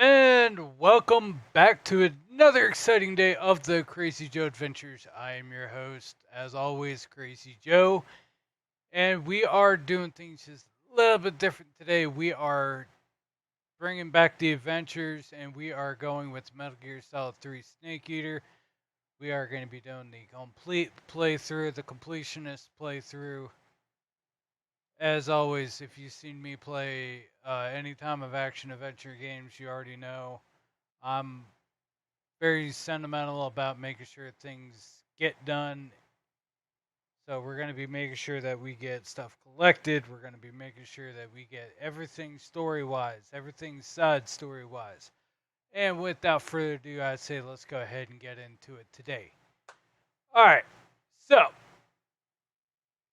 And welcome back to another exciting day of the Crazy Joe Adventures. I am your host, as always, Crazy Joe, and we are doing things just a little bit different today. We are bringing back the adventures, and we are going with Metal Gear Solid 3 Snake Eater. We are going to be doing the complete playthrough, the completionist playthrough. As always, if you've seen me play any time of action adventure games, you already know I'm very sentimental about making sure things get done. So we're going to be making sure that we get stuff collected. We're going to be making sure that we get everything story wise, everything side story wise. And without further ado, I'd say let's go ahead and get into it today. All right. So,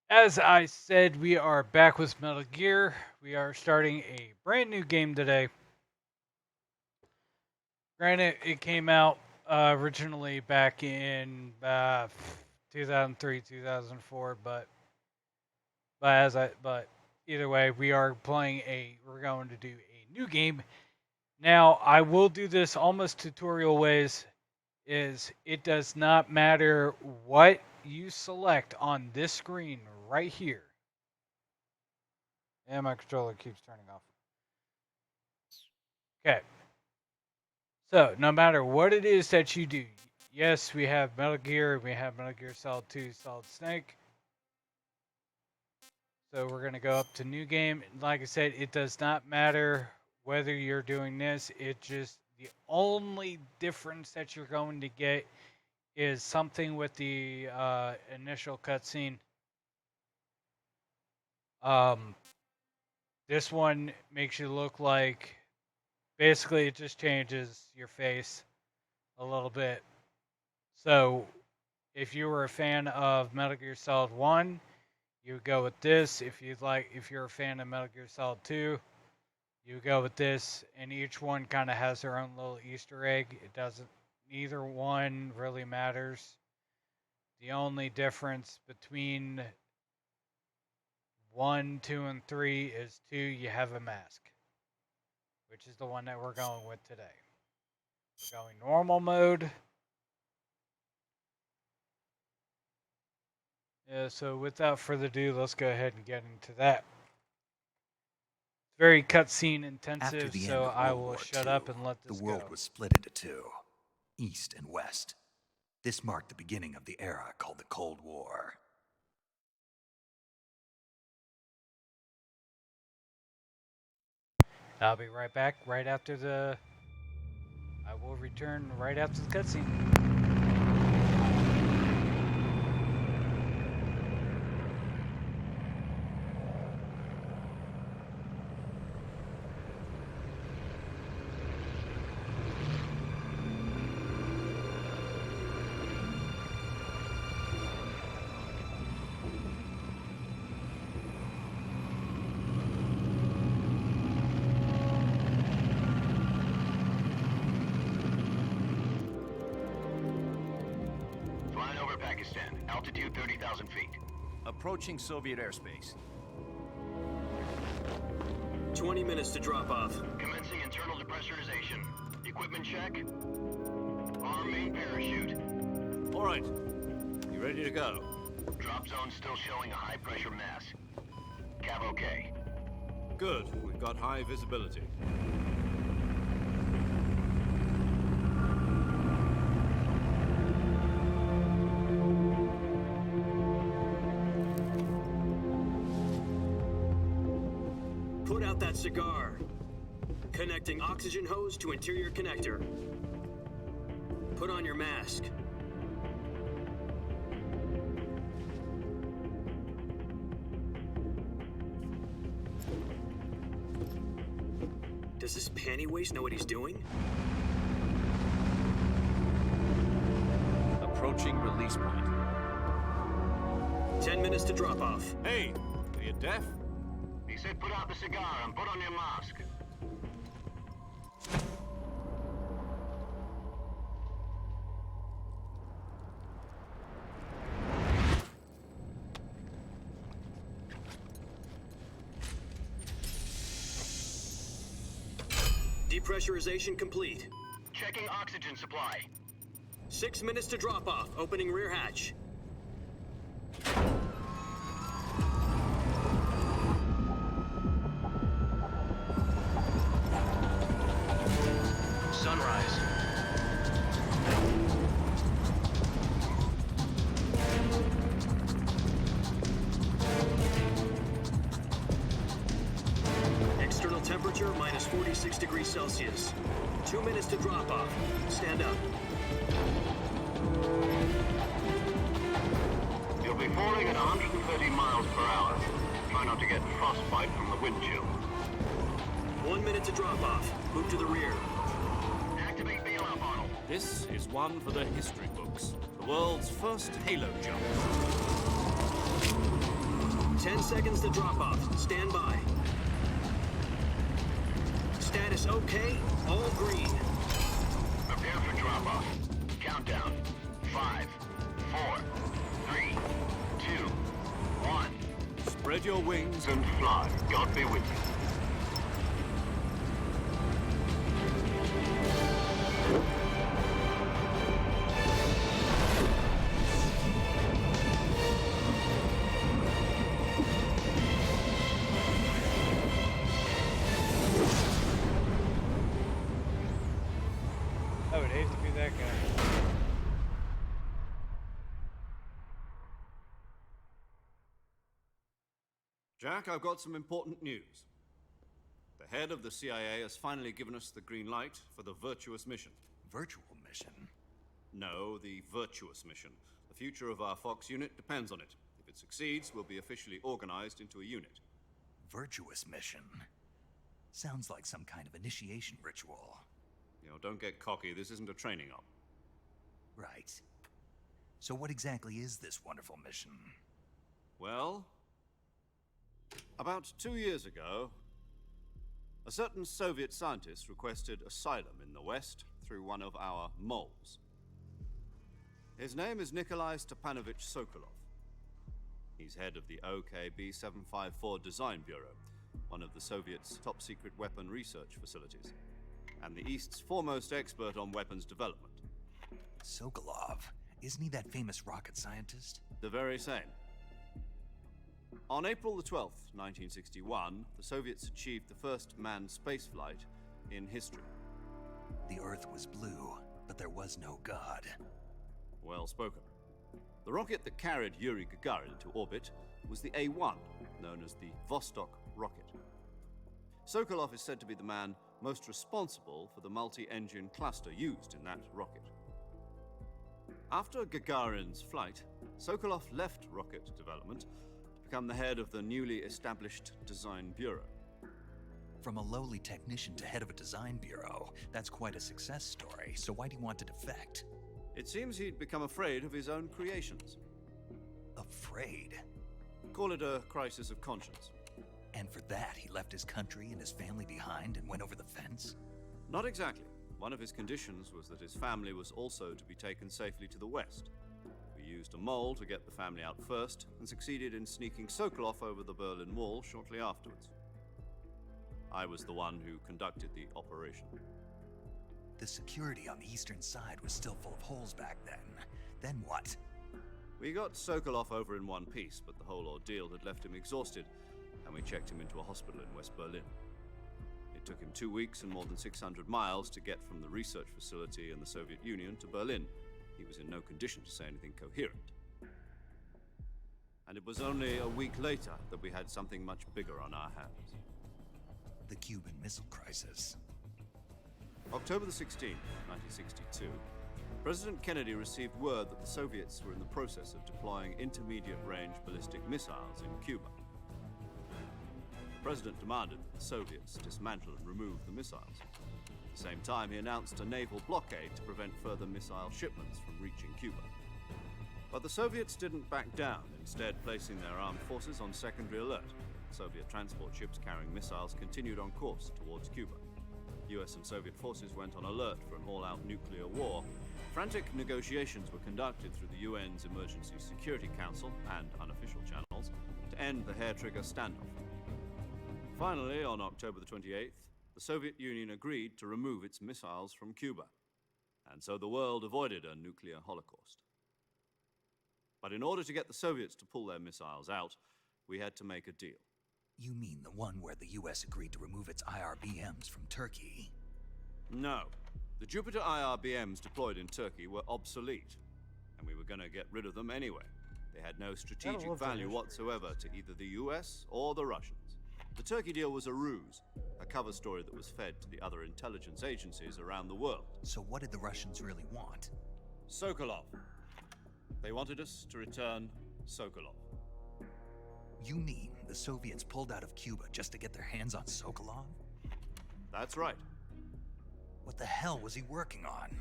as I said, we are back with Metal Gear. We are starting a brand new game today. Granted, it came out originally back in 2003, 2004, but either way, we're going to do a new game. Now, I will do this almost tutorial ways. Is it does not matter what you select on this screen right here. And my controller keeps turning off. Okay. So, no matter what it is that you do, yes, we have Metal Gear, we have Metal Gear Solid 2, Solid Snake. So we're going to go up to new game. Like I said, it does not matter whether you're doing this. It just, the only difference that you're going to get is something with the initial cutscene. Um, this one makes you look like, basically it just changes your face a little bit. So if you were a fan of Metal Gear Solid 1, you would go with this. If you're a fan of Metal Gear Solid 2, you go with this, and each one kind of has their own little Easter egg. Neither one really matters. The only difference between 1, 2, and 3 is 2, you have a mask, which is the one that we're going with today. We're going normal mode. Yeah, so without further ado, let's go ahead and get into that. It's very cutscene intensive, so I will shut up and let this go. The world was split into two, East and West. This marked the beginning of the era called the Cold War. I'll be right back right after the... I will return right after the cutscene. Pakistan, altitude 30,000 feet. Approaching Soviet airspace. 20 minutes to drop off. Commencing internal depressurization. Equipment check. Arm main parachute. All right. You ready to go? Drop zone still showing a high pressure mass. Cav okay. Good. We've got high visibility. Put out that cigar. Connecting oxygen hose to interior connector. Put on your mask. Does this panty waste know what he's doing? Approaching release point. 10 minutes to drop off. Hey, are you deaf? He said put out the cigar and put on your mask. Depressurization complete. Checking oxygen supply. 6 minutes to drop off. Opening rear hatch. Sunrise. External temperature minus 46 degrees Celsius. 2 minutes to drop off. Stand up. You'll be falling at 130 miles per hour. Try not to get frostbite from the wind chill. 1 minute to drop off. Move to the rear. Activate bailout bottle. This is one for the history books. The world's first halo jump. 10 seconds to drop off. Stand by. Status okay. All green. Prepare for drop-off. Countdown. 5, 4, 3, 2, 1. Spread your wings And fly. God be with you. I would hate to be that guy. Jack, I've got some important news. The head of the CIA has finally given us the green light for the virtuous mission. Virtual mission? No, the virtuous mission. The future of our Fox unit depends on it. If it succeeds, we'll be officially organized into a unit. Virtuous mission? Sounds like some kind of initiation ritual. You know, don't get cocky. This isn't a training op. Right. So what exactly is this wonderful mission? Well, about 2 years ago, a certain Soviet scientist requested asylum in the West through one of our moles. His name is Nikolai Stepanovich Sokolov. He's head of the OKB-754 Design Bureau, one of the Soviets' top-secret weapon research facilities, and the East's foremost expert on weapons development. Sokolov? Isn't he that famous rocket scientist? The very same. On April the 12th, 1961, the Soviets achieved the first manned spaceflight in history. The Earth was blue, but there was no God. Well spoken. The rocket that carried Yuri Gagarin into orbit was the A-1, known as the Vostok rocket. Sokolov is said to be the man most responsible for the multi-engine cluster used in that rocket. After Gagarin's flight, Sokolov left rocket development to become the head of the newly established Design Bureau. From a lowly technician to head of a design bureau, that's quite a success story, so why do you want to defect? It seems he'd become afraid of his own creations. Afraid? Call it a crisis of conscience. And for that, he left his country and his family behind and went over the fence? Not exactly. One of his conditions was that his family was also to be taken safely to the West. We used a mole to get the family out first, and succeeded in sneaking Sokolov over the Berlin Wall shortly afterwards. I was the one who conducted the operation. The security on the eastern side was still full of holes back then. Then what? We got Sokolov over in one piece, but the whole ordeal had left him exhausted, and we checked him into a hospital in West Berlin. It took him 2 weeks and more than 600 miles to get from the research facility in the Soviet Union to Berlin. He was in no condition to say anything coherent. And it was only a week later that we had something much bigger on our hands. The Cuban Missile Crisis. October the 16th, 1962, President Kennedy received word that the Soviets were in the process of deploying intermediate-range ballistic missiles in Cuba. The President demanded that the Soviets dismantle and remove the missiles. At the same time, he announced a naval blockade to prevent further missile shipments from reaching Cuba. But the Soviets didn't back down, instead placing their armed forces on secondary alert. Soviet transport ships carrying missiles continued on course towards Cuba. US and Soviet forces went on alert for an all-out nuclear war. Frantic negotiations were conducted through the UN's Emergency Security Council and unofficial channels to end the hair-trigger standoff. Finally, on October the 28th, the Soviet Union agreed to remove its missiles from Cuba, and so the world avoided a nuclear holocaust. But in order to get the Soviets to pull their missiles out, we had to make a deal. You mean the one where the US agreed to remove its IRBMs from Turkey? No. The Jupiter IRBMs deployed in Turkey were obsolete, and we were going to get rid of them anyway. They had no strategic love that value history. whatsoever to either the US or the Russians. The Turkey deal was a ruse, a cover story that was fed to the other intelligence agencies around the world. So what did the Russians really want? Sokolov. They wanted us to return Sokolov. You mean the Soviets pulled out of Cuba just to get their hands on Sokolov? That's right. What the hell was he working on?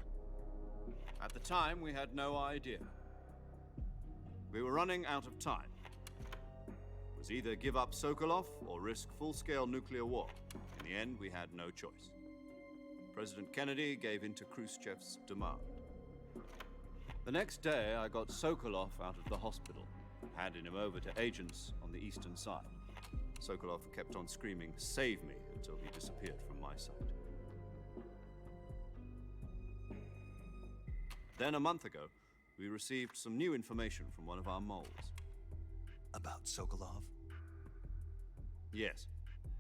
At the time, we had no idea. We were running out of time. It was either give up Sokolov or risk full-scale nuclear war. In the end, we had no choice. President Kennedy gave in to Khrushchev's demand. The next day, I got Sokolov out of the hospital, handed him over to agents on the eastern side. Sokolov kept on screaming, "Save me," until he disappeared from my sight. Then, a month ago, we received some new information from one of our moles. About Sokolov? Yes.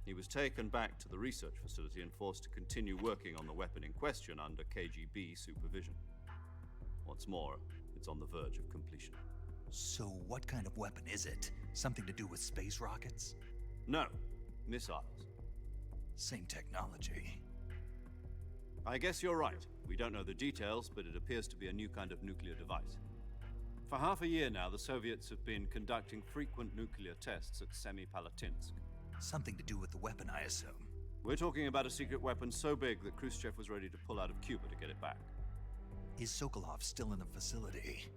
He was taken back to the research facility and forced to continue working on the weapon in question under KGB supervision. What's more, it's on the verge of completion. So what kind of weapon is it? Something to do with space rockets? No, missiles. Same technology. I guess you're right. We don't know the details, but it appears to be a new kind of nuclear device. For half a year now, the Soviets have been conducting frequent nuclear tests at Semipalatinsk. Something to do with the weapon, I assume. We're talking about a secret weapon so big that Khrushchev was ready to pull out of Cuba to get it back. Is Sokolov still in the facility?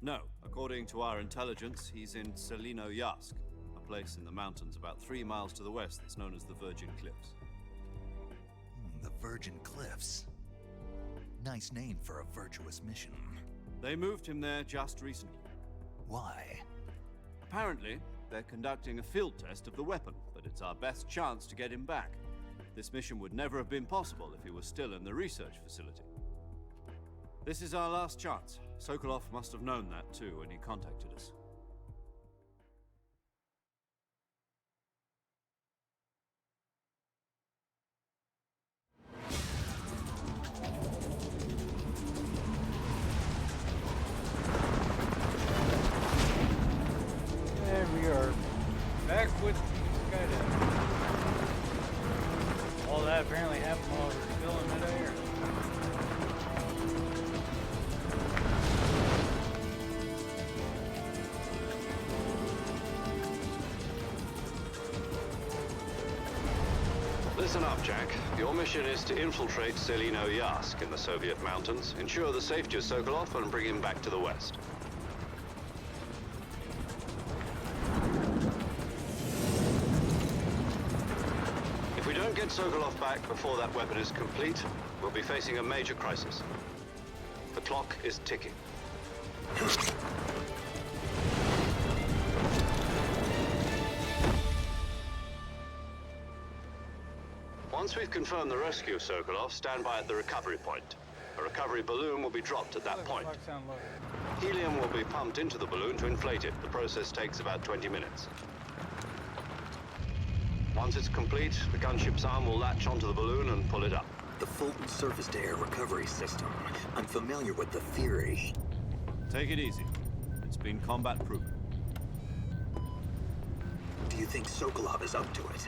No, according to our intelligence, he's in zy-J0e, a place in the mountains about 3 miles to the west that's known as the Virgin Cliffs. The Virgin Cliffs. Nice name for a virtuous mission. They moved him there just recently. Why? Apparently, they're conducting a field test of the weapon, but it's our best chance to get him back. This mission would never have been possible if he was still in the research facility. This is our last chance. Sokolov must have known that too when he contacted us. And we are back with skydiving. All that apparently happened while we were still in midair. Listen up, Jack. Your mission is to infiltrate zy-J0e in the Soviet mountains, ensure the safety of Sokolov, and bring him back to the west. If we don't get Sokolov back before that weapon is complete, we'll be facing a major crisis. The clock is ticking. Once we've confirmed the rescue of Sokolov, stand by at the recovery point. A recovery balloon will be dropped at that point. Clock sound low. Helium will be pumped into the balloon to inflate it. The process takes about 20 minutes. Once it's complete, the gunship's arm will latch onto the balloon and pull it up. The Fulton surface-to-air recovery system. I'm familiar with the theory. Take it easy. It's been combat proven. Do you think Sokolov is up to it?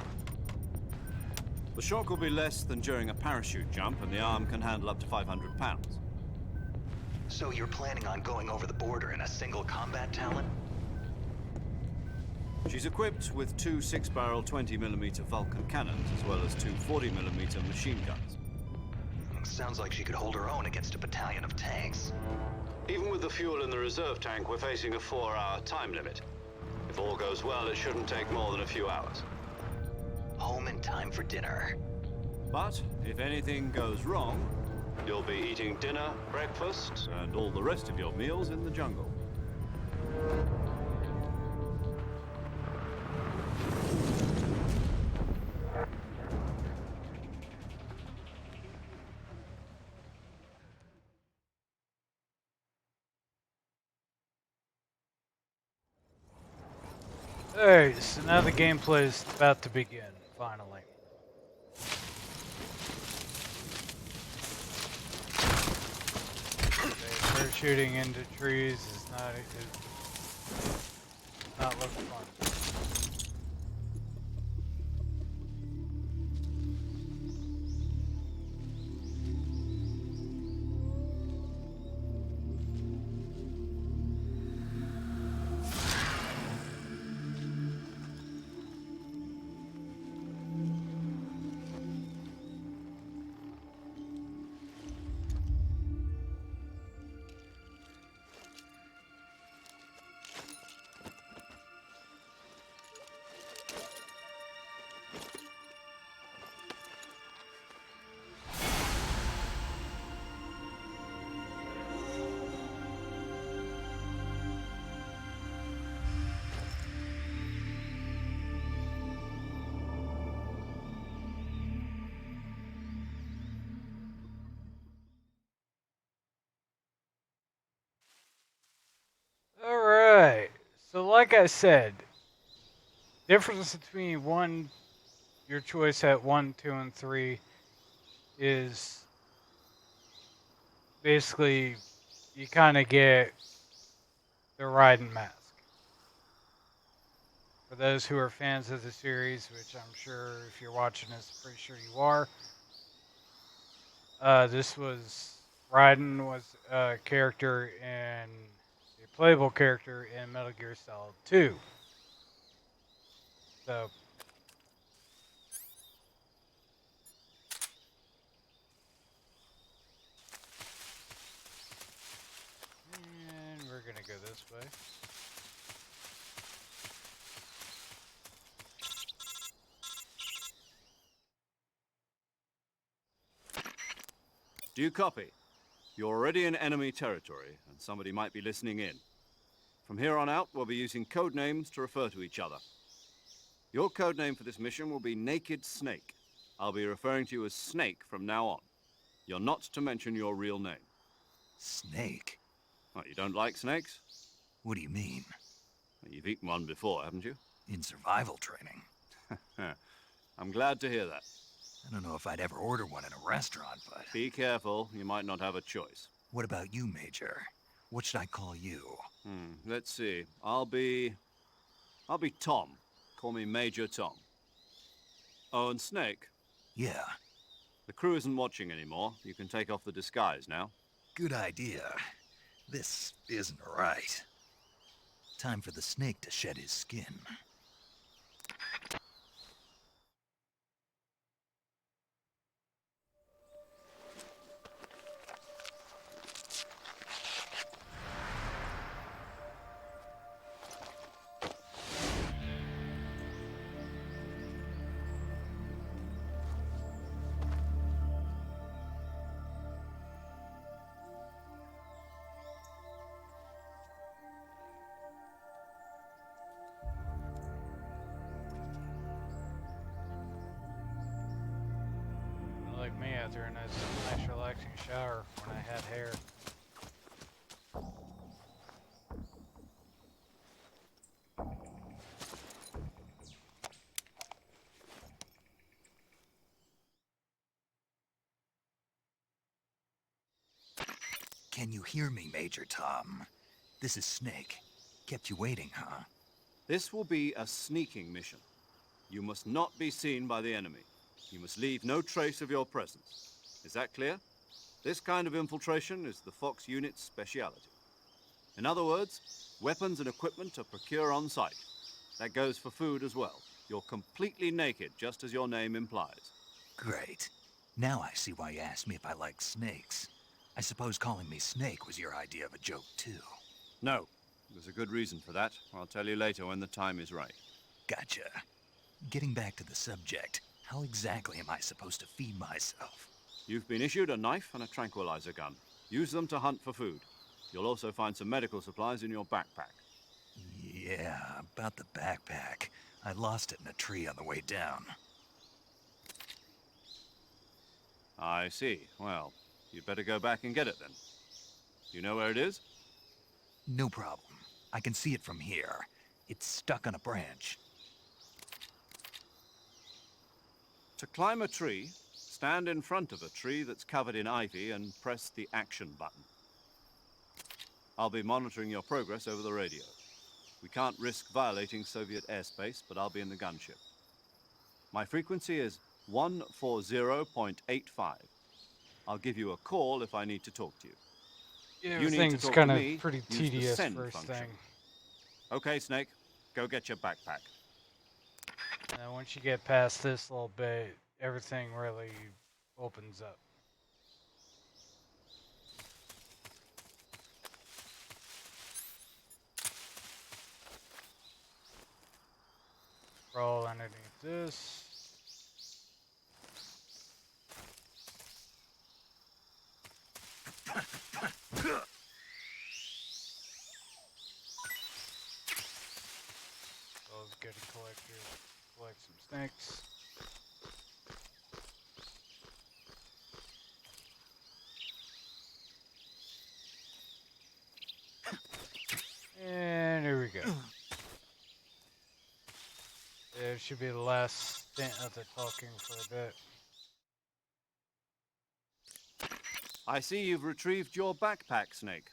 The shock will be less than during a parachute jump, and the arm can handle up to 500 pounds. So you're planning on going over the border in a single combat Talon? She's equipped with 2 6-barrel 20mm Vulcan cannons, as well as 2 40mm machine guns. Sounds like she could hold her own against a battalion of tanks. Even with the fuel in the reserve tank, we're facing a 4-hour time limit. If all goes well, it shouldn't take more than a few hours. Home in time for dinner. But if anything goes wrong, You'll be eating dinner, breakfast, and all the rest of your meals in the jungle. Alright, so now the gameplay is about to begin, finally. Okay, parachuting into trees is not looking fun. Alright, so like I said, difference between your choice at 1, 2, and 3 is basically you kind of get the Raiden mask. For those who are fans of the series, which I'm sure if you're watching this, pretty sure you are, this was Raiden was a character in a playable character in Metal Gear Solid 2. So and we're gonna go this way. Do you copy? You're already in enemy territory, and somebody might be listening in. From here on out, we'll be using code names to refer to each other. Your code name for this mission will be Naked Snake. I'll be referring to you as Snake from now on. You're not to mention your real name. Snake? What, you don't like snakes? What do you mean? Well, you've eaten one before, haven't you? In survival training? I'm glad to hear that. I don't know if I'd ever order one in a restaurant, but... Be careful, you might not have a choice. What about you, Major? What should I call you? Let's see. I'll be Tom. Call me Major Tom. Oh, and Snake, Yeah, the crew isn't watching anymore. You can take off the disguise now. good idea. This isn't right. Time for the snake to shed his skin. Like me after a nice relaxing shower when I had hair. Can you hear me, Major Tom? This is Snake. Kept you waiting, huh? This will be a sneaking mission. You must not be seen by the enemy. You must leave no trace of your presence. Is that clear? This kind of infiltration is the Fox unit's speciality. In other words, weapons and equipment are procured on site. That goes for food as well. You're completely naked, just as your name implies. Great. Now I see why you asked me if I like snakes. I suppose calling me Snake was your idea of a joke, too. No, there's a good reason for that. I'll tell you later when the time is right. Gotcha. Getting back to the subject, how exactly am I supposed to feed myself? You've been issued a knife and a tranquilizer gun. Use them to hunt for food. You'll also find some medical supplies in your backpack. Yeah, about the backpack. I lost it in a tree on the way down. I see. Well, you'd better go back and get it then. You know where it is? No problem. I can see it from here. It's stuck on a branch. To climb a tree, stand in front of a tree that's covered in ivy and press the action button. I'll be monitoring your progress over the radio. We can't risk violating Soviet airspace, but I'll be in the gunship. My frequency is 140.85. I'll give you a call if I need to talk to you. Yeah, If you need to everything's talk kind to of me, pretty use the tedious send first function. thing. Okay, Snake, go get your backpack. And once you get past this little bit, everything really opens up. Crawl underneath this. Let's go to collector, collect some snakes. And here we go. There should be the last stint of the talking for a bit. I see you've retrieved your backpack, Snake.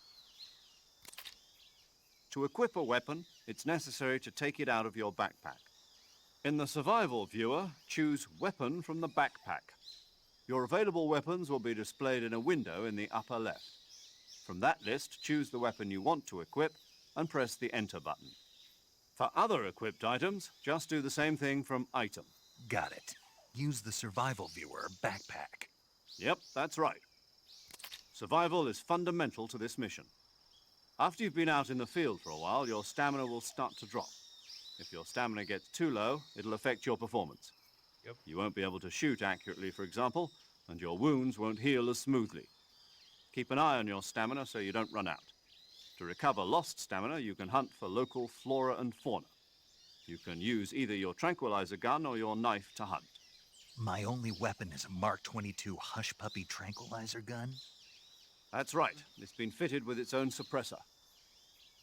To equip a weapon, it's necessary to take it out of your backpack. In the survival viewer, choose Weapon from the backpack. Your available weapons will be displayed in a window in the upper left. From that list, choose the weapon you want to equip and press the Enter button. For other equipped items, just do the same thing from Item. Got it. Use the survival viewer backpack. Yep, that's right. Survival is fundamental to this mission. After you've been out in the field for a while, your stamina will start to drop. If your stamina gets too low, it'll affect your performance. Yep. You won't be able to shoot accurately, for example, and your wounds won't heal as smoothly. Keep an eye on your stamina so you don't run out. To recover lost stamina, you can hunt for local flora and fauna. You can use either your tranquilizer gun or your knife to hunt. My only weapon is a Mark 22 Hush Puppy tranquilizer gun? That's right. It's been fitted with its own suppressor.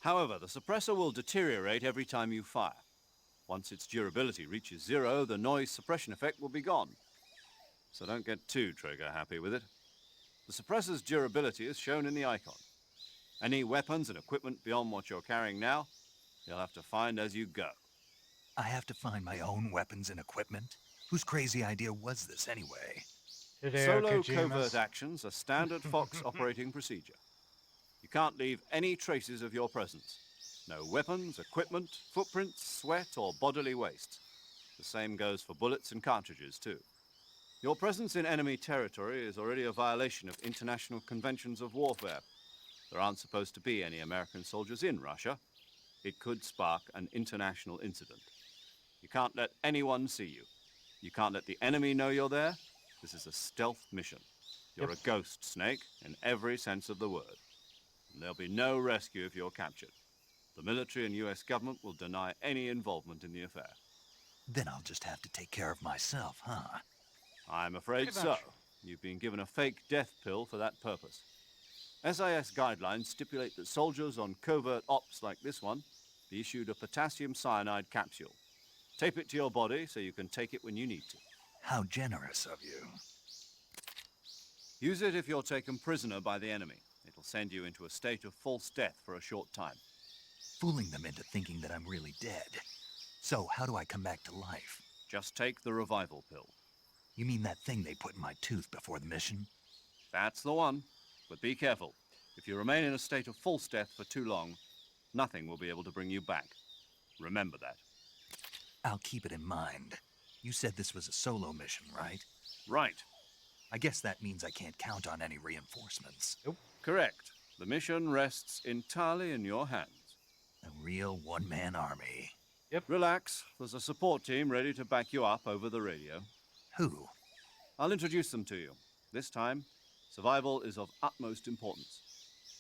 However, the suppressor will deteriorate every time you fire. Once its durability reaches 0, the noise suppression effect will be gone. So don't get too trigger happy with it. The suppressor's durability is shown in the icon. Any weapons and equipment beyond what you're carrying now, you'll have to find as you go. I have to find my own weapons and equipment? Whose crazy idea was this anyway? Hideo Solo Kojima's. covert actions are standard Fox operating procedure. You can't leave any traces of your presence. No weapons, equipment, footprints, sweat, or bodily waste. The same goes for bullets and cartridges, too. Your presence in enemy territory is already a violation of international conventions of warfare. There aren't supposed to be any American soldiers in Russia. It could spark an international incident. You can't let anyone see you. You can't let the enemy know you're there. This is a stealth mission. You're Yep. a ghost, Snake, in every sense of the word. And there'll be no rescue if you're captured. The military and US government will deny any involvement in the affair. Then I'll just have to take care of myself, huh? I'm afraid Pretty so. much. You've been given a fake death pill for that purpose. SIS guidelines stipulate that soldiers on covert ops like this one be issued a potassium cyanide capsule. Tape it to your body so you can take it when you need to. How generous of you. Use it if you're taken prisoner by the enemy. It'll send you into a state of false death for a short time. Fooling them into thinking that I'm really dead. So, how do I come back to life? Just take the revival pill. You mean that thing they put in my tooth before the mission? That's the one. But be careful. If you remain in a state of false death for too long, nothing will be able to bring you back. Remember that. I'll keep it in mind. You said this was a solo mission, right? Right. I guess that means I can't count on any reinforcements. Correct. The mission rests entirely in your hands. A real one-man army. Relax. There's a support team ready to back you up over the radio. Who? I'll introduce them to you. This time, survival is of utmost importance.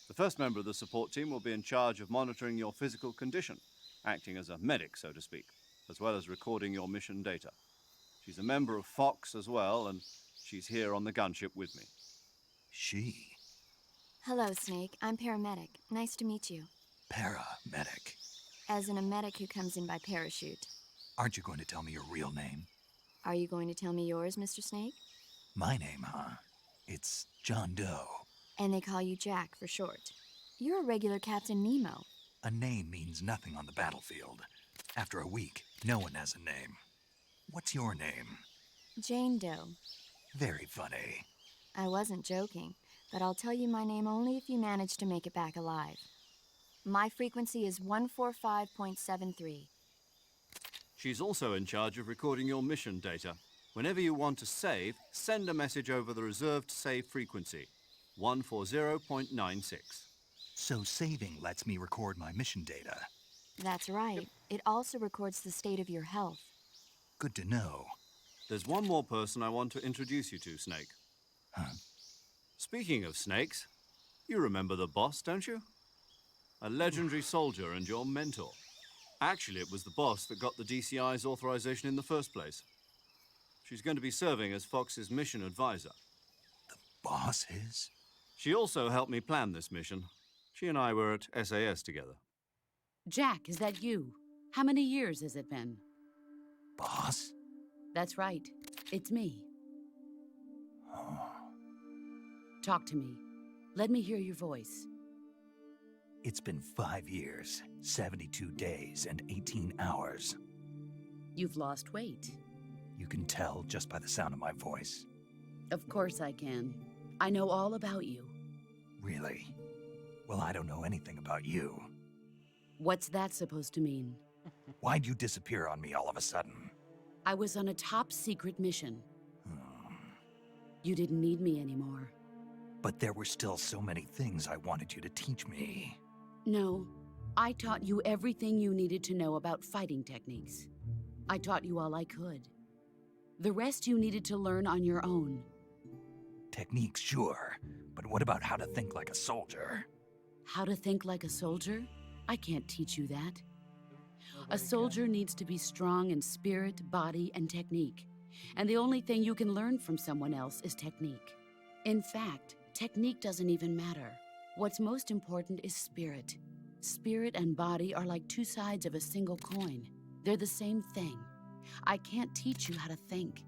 The first member of the support team will be in charge of monitoring your physical condition, acting as a medic, so to speak, as well as recording your mission data. She's a member of Fox as well, and she's here on the gunship with me. She. Hello, Snake. I'm paramedic. Nice to meet you. Paramedic. As in a medic who comes in by parachute. Aren't you going to tell me your real name? Are you going to tell me yours, Mr. Snake? My name, huh? It's John Doe. And they call you Jack for short. You're a regular Captain Nemo. A name means nothing on the battlefield. After a week, no one has a name. What's your name? Jane Doe. Very funny. I wasn't joking, but I'll tell you my name only if you manage to make it back alive. My frequency is 145.73. She's also in charge of recording your mission data. Whenever you want to save, send a message over the reserved save frequency, 140.96. So saving lets me record my mission data. That's right. It also records the state of your health. Good to know. There's one more person I want to introduce you to, Snake. Huh? Speaking of snakes, you remember the boss, don't you? A legendary soldier and your mentor. Actually, it was the boss that got the DCI's authorization in the first place. She's going to be serving as Fox's mission advisor. Boss is? She also helped me plan this mission. She and I were at SAS together. Jack, is that you? How many years has it been? Boss? That's right. It's me. Oh. Talk to me. Let me hear your voice. It's been 5 years, 72 days, and 18 hours. You've lost weight. You can tell just by the sound of my voice. Of course I can. I know all about you. Really? Well, I don't know anything about you. What's that supposed to mean? Why'd you disappear on me all of a sudden? I was on a top secret mission. Hmm. You didn't need me anymore. But there were still so many things I wanted you to teach me. No, I taught you everything you needed to know about fighting techniques. I taught you all I could. The rest you needed to learn on your own. Techniques, sure. But what about how to think like a soldier? How to think like a soldier? I can't teach you that. Nobody A soldier needs to be strong in spirit, body, and technique. And the only thing you can learn from someone else is technique. In fact, technique doesn't even matter. What's most important is spirit. Spirit and body are like two sides of a single coin. They're the same thing. I can't teach you how to think.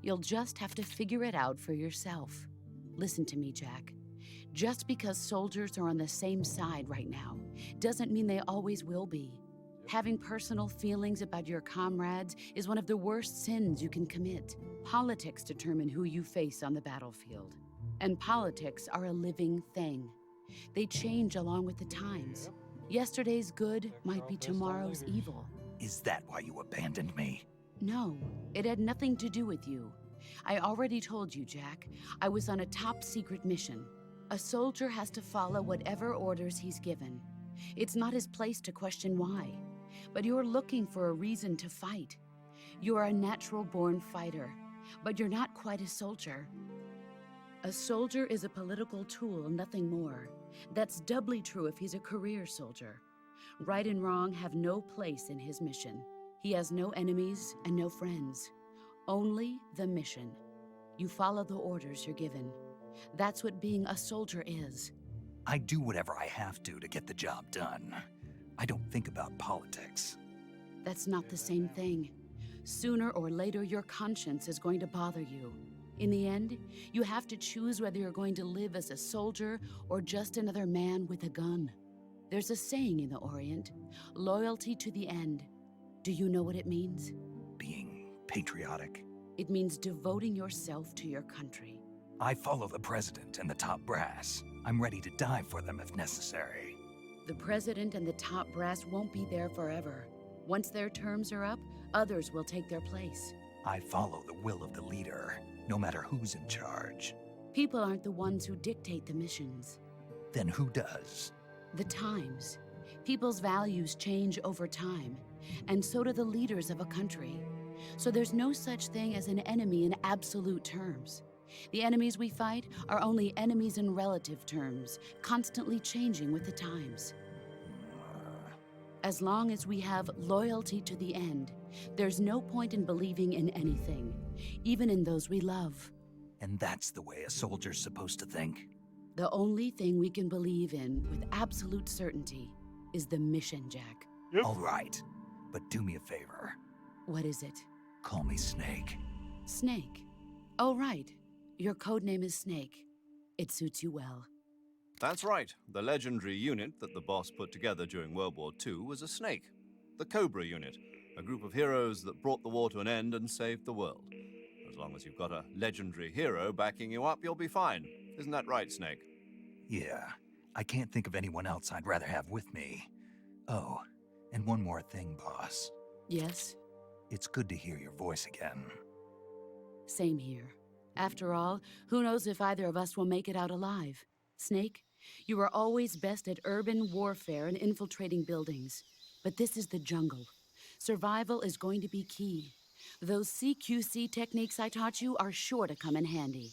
You'll just have to figure it out for yourself. Listen to me, Jack. Just because soldiers are on the same side right now doesn't mean they always will be. Having personal feelings about your comrades is one of the worst sins you can commit. Politics determine who you face on the battlefield. And politics are a living thing. They change along with the times. Yesterday's good might be tomorrow's evil. Is that why you abandoned me? No, it had nothing to do with you. I already told you, Jack. I was on a top secret mission. A soldier has to follow whatever orders he's given. It's not his place to question why. But you're looking for a reason to fight. You're a natural-born fighter, but you're not quite a soldier. A soldier is a political tool, nothing more. That's doubly true if he's a career soldier. Right and wrong have no place in his mission. He has no enemies and no friends. Only the mission. You follow the orders you're given. That's what being a soldier is. I do whatever I have to get the job done. I don't think about politics. That's not the same thing. Sooner or later, your conscience is going to bother you. In the end, you have to choose whether you're going to live as a soldier or just another man with a gun. There's a saying in the Orient, loyalty to the end. Do you know what it means? Being patriotic. It means devoting yourself to your country. I follow the president and the top brass. I'm ready to die for them if necessary. The president and the top brass won't be there forever. Once their terms are up, others will take their place. I follow the will of the leader, no matter who's in charge. People aren't the ones who dictate the missions. Then who does? The times. People's values change over time, and so do the leaders of a country. So there's no such thing as an enemy in absolute terms. The enemies we fight are only enemies in relative terms, constantly changing with the times. As long as we have loyalty to the end, there's no point in believing in anything, even in those we love. And that's the way a soldier's supposed to think? The only thing we can believe in with absolute certainty is the mission, Jack. Yep. All right, but do me a favor. What is it? Call me Snake. Snake. Oh, right. Your code name is Snake. It suits you well. That's right. The legendary unit that the boss put together during World War II was a snake. The Cobra unit, a group of heroes that brought the war to an end and saved the world. As long as you've got a legendary hero backing you up, you'll be fine. Isn't that right, Snake? Yeah, I can't think of anyone else I'd rather have with me. Oh, and one more thing, boss. Yes? It's good to hear your voice again. Same here. After all, who knows if either of us will make it out alive? Snake, you are always best at urban warfare and infiltrating buildings. But this is the jungle. Survival is going to be key. Those CQC techniques I taught you are sure to come in handy.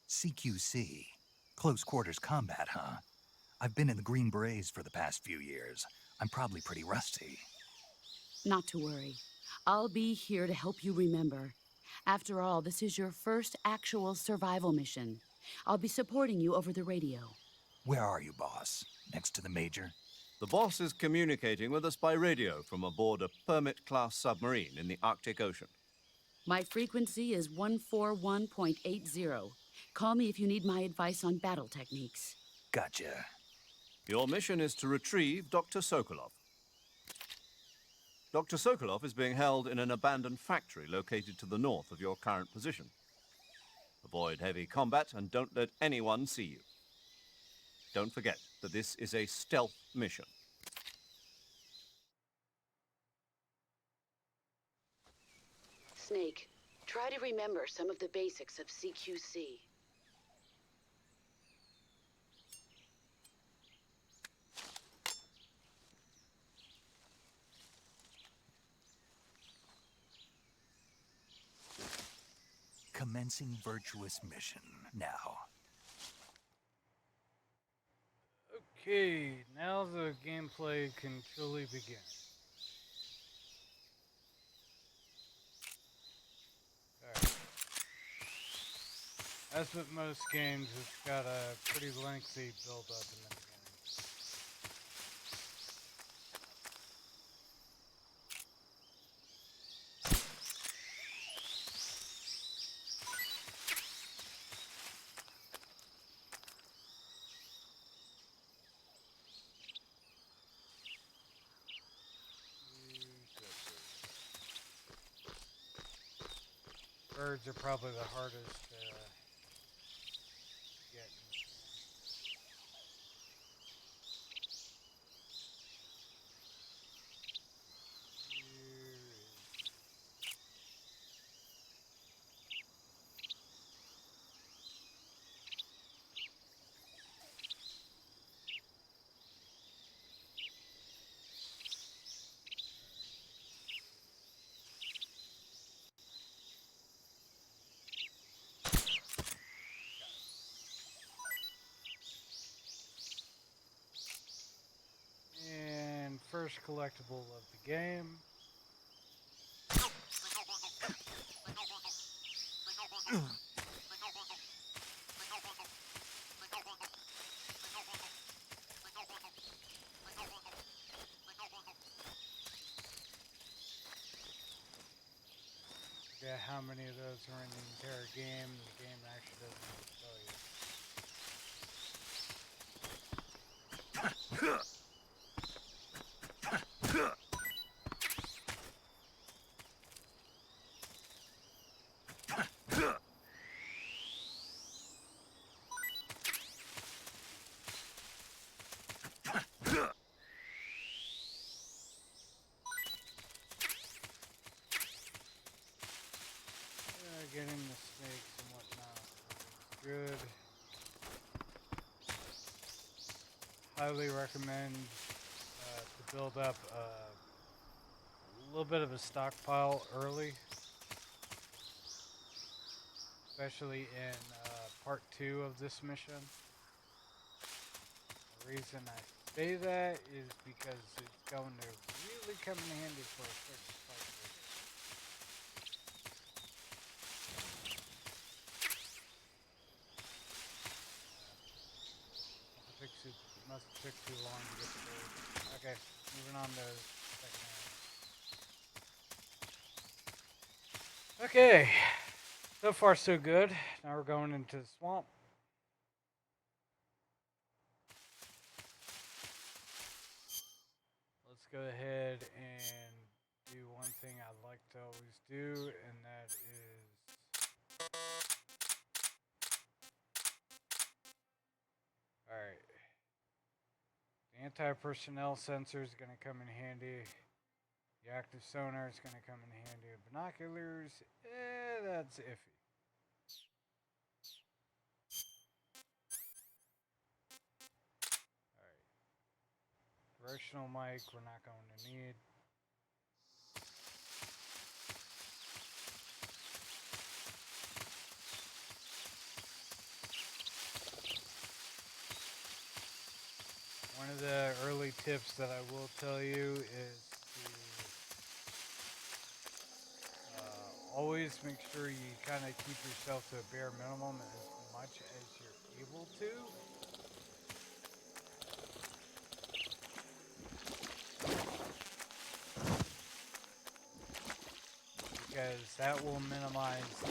CQC. Close quarters combat, huh? I've been in the Green Berets for the past few years. I'm probably pretty rusty. Not to worry. I'll be here to help you remember. After all, this is your first actual survival mission. I'll be supporting you over the radio. Where are you, boss? Next to the Major? The boss is communicating with us by radio from aboard a Permit-class submarine in the Arctic Ocean. My frequency is 141.80. Call me if you need my advice on battle techniques. Gotcha. Your mission is to retrieve Dr. Sokolov. Dr. Sokolov is being held in an abandoned factory located to the north of your current position. Avoid heavy combat and don't let anyone see you. Don't forget that this is a stealth mission. Snake, try to remember some of the basics of CQC. Commencing virtuous mission now. Okay, now the gameplay can truly begin. Alright. As with most games, it's got a pretty lengthy build up in the beginning. Birds are probably the hardest to get. And first collectible of the game. Yeah, how many of those are in the entire game? The game actually doesn't tell you. Getting the snakes and whatnot is good. Highly recommend to build up a little bit of a stockpile early, especially in part 2 of this mission. The reason I say that is because it's going to really come in handy for a certain fight later. Must have took too long to get through. Okay, moving on to second area. Okay, so far so good. Now we're going into the swamp. Let's go ahead and do one thing I like to always do, and that is, alright, the anti-personnel sensor is going to come in handy. The active sonar is going to come in handy. Binoculars, that's iffy. Alright, directional mic, we're not going to need. One of the early tips that I will tell you is to always make sure you kind of keep yourself to a bare minimum as much as you're able to. Because that will minimize the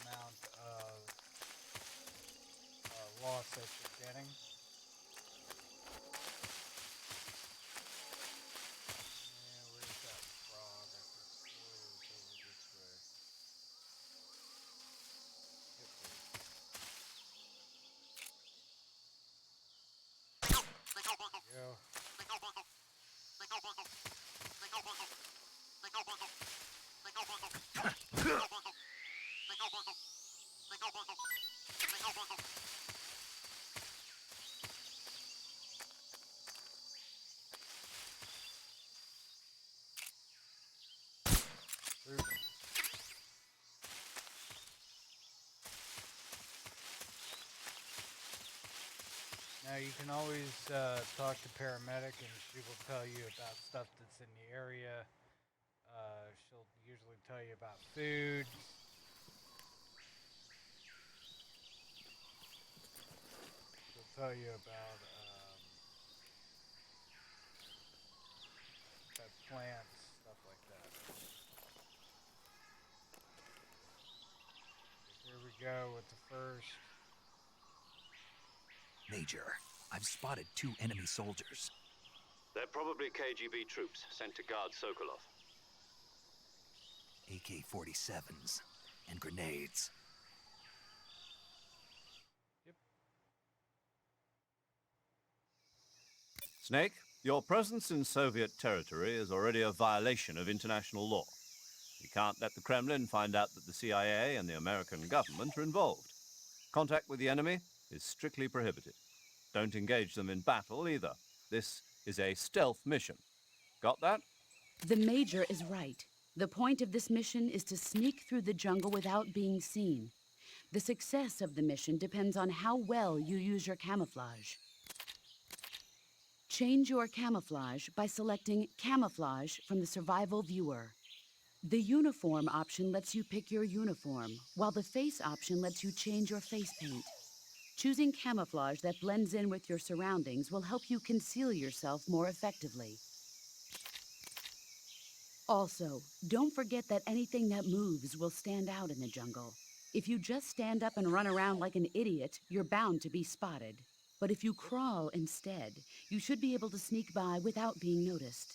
amount of loss that you're getting. Where's that frog? I swear it was over this way. Yep, there you go. Now you can always talk to paramedic, and she will tell you about stuff that's in the area. She'll usually tell you about food. She'll tell you about plants, stuff like that. Here we go with the first. Major, I've spotted 2 enemy soldiers. They're probably KGB troops sent to guard Sokolov. AK-47s and grenades. Yep. Snake, your presence in Soviet territory is already a violation of international law. You can't let the Kremlin find out that the CIA and the American government are involved. Contact with the enemy is strictly prohibited. Don't engage them in battle either. This is a stealth mission. Got that? The Major is right. The point of this mission is to sneak through the jungle without being seen. The success of the mission depends on how well you use your camouflage. Change your camouflage by selecting Camouflage from the Survival Viewer. The Uniform option lets you pick your uniform, while the Face option lets you change your face paint. Choosing camouflage that blends in with your surroundings will help you conceal yourself more effectively. Also, don't forget that anything that moves will stand out in the jungle. If you just stand up and run around like an idiot, you're bound to be spotted. But if you crawl instead, you should be able to sneak by without being noticed.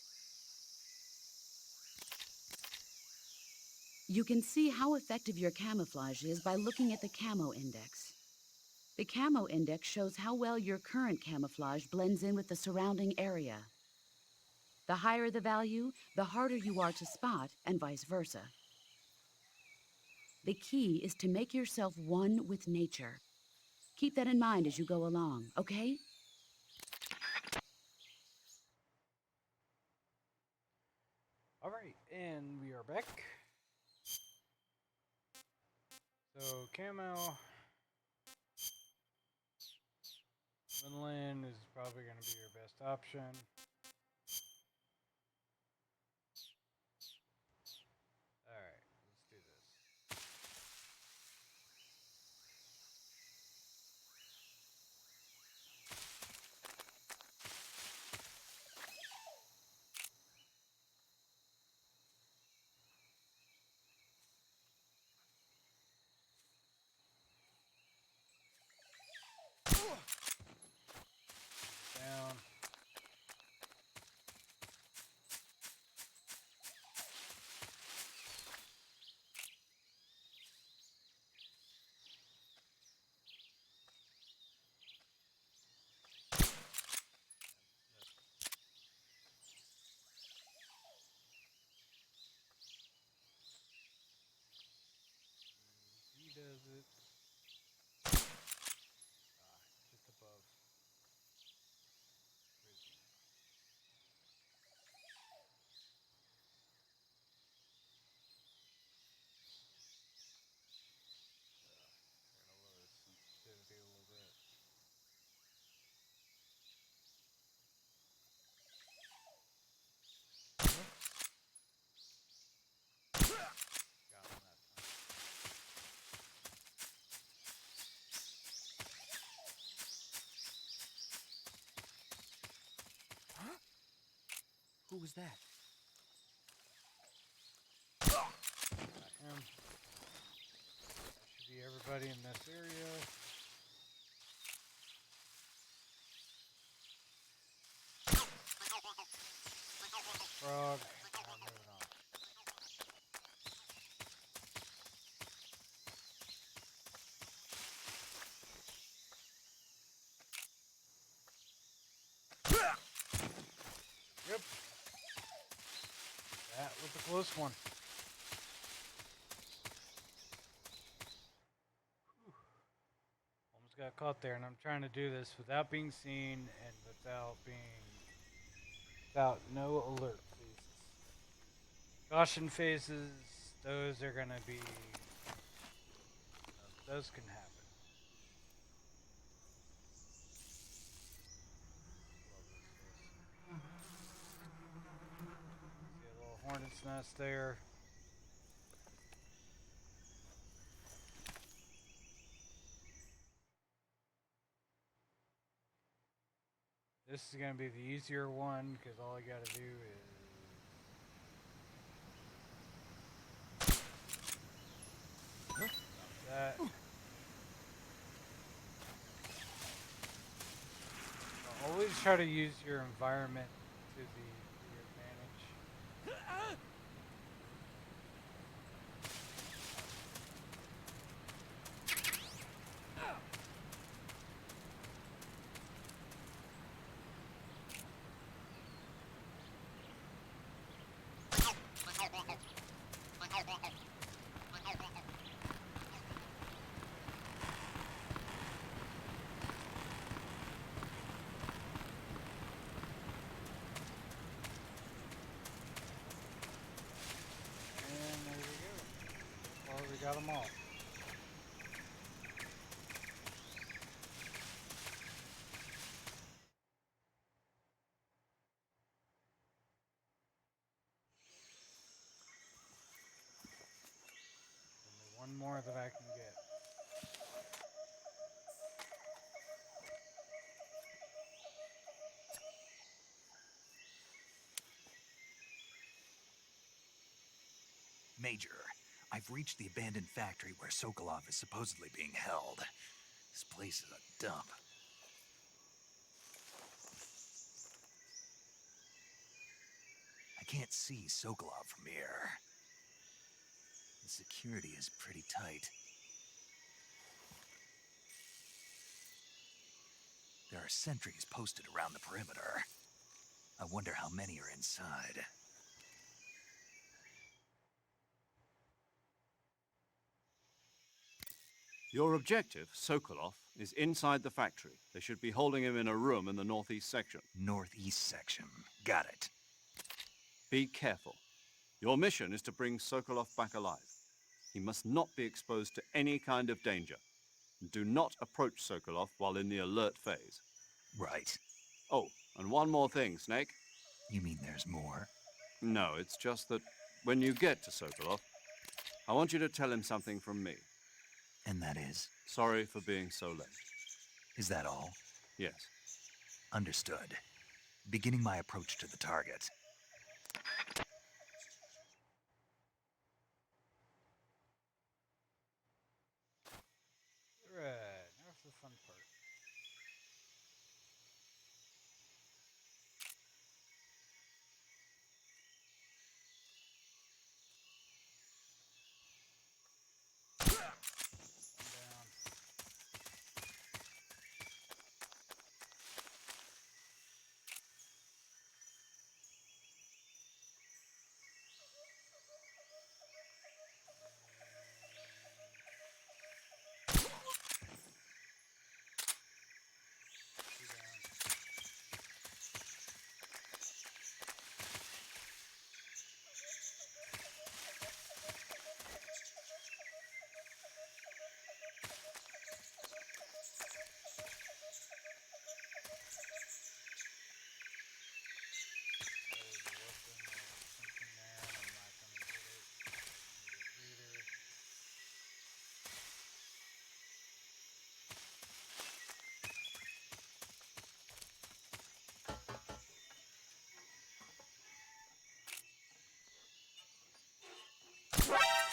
You can see how effective your camouflage is by looking at the Camo Index. The Camo Index shows how well your current camouflage blends in with the surrounding area. The higher the value, the harder you are to spot, and vice versa. The key is to make yourself one with nature. Keep that in mind as you go along, okay? Alright, and we are back. So, camo. Inland is probably going to be your best option. Alright, let's do this. What was that? Got him. That should be everybody in this area. Frog. Now moving on. Yep. That was a close one. Whew. Almost got caught there, and I'm trying to do this without being seen and without no alert phases. Caution phases, those are gonna be, those can happen. Love this face. See a little hornet's nest there. This is going to be the easier one because all I got to do is stop that. So always try to use your environment to your advantage. And there we go. Well, we got them all. Only one more that I can get. Major, I've reached the abandoned factory where Sokolov is supposedly being held. This place is a dump. I can't see Sokolov from here. The security is pretty tight. There are sentries posted around the perimeter. I wonder how many are inside. Your objective, Sokolov, is inside the factory. They should be holding him in a room in the northeast section. Northeast section. Got it. Be careful. Your mission is to bring Sokolov back alive. He must not be exposed to any kind of danger. Do not approach Sokolov while in the alert phase. Right. Oh, and one more thing, Snake. You mean there's more? No, it's just that when you get to Sokolov, I want you to tell him something from me. And that is? Sorry for being so late. Is that all? Yes. Understood. Beginning my approach to the target. Alright, now's the fun part. One down.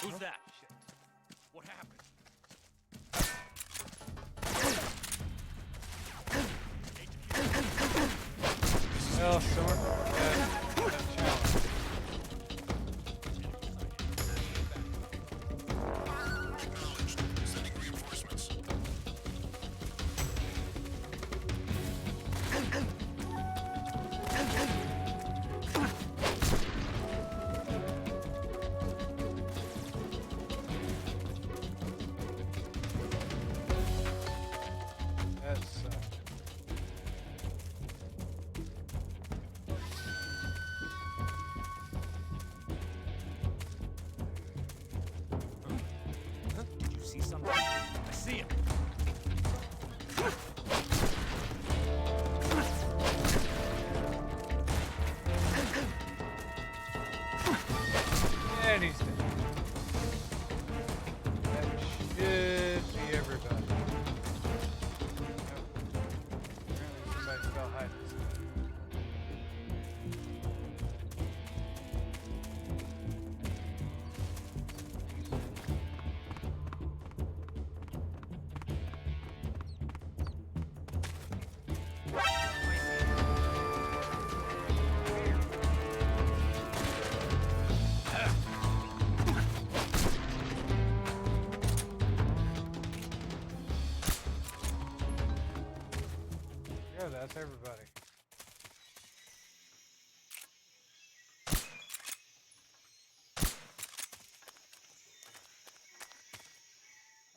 Who's that? Shit. What happened? Well, Summer, that challenge. Sending reinforcements. That sucked. Did you see something? I see him. And he's dead. That should be everybody. Nope. Apparently somebody fell hiding. Yeah, that's everybody.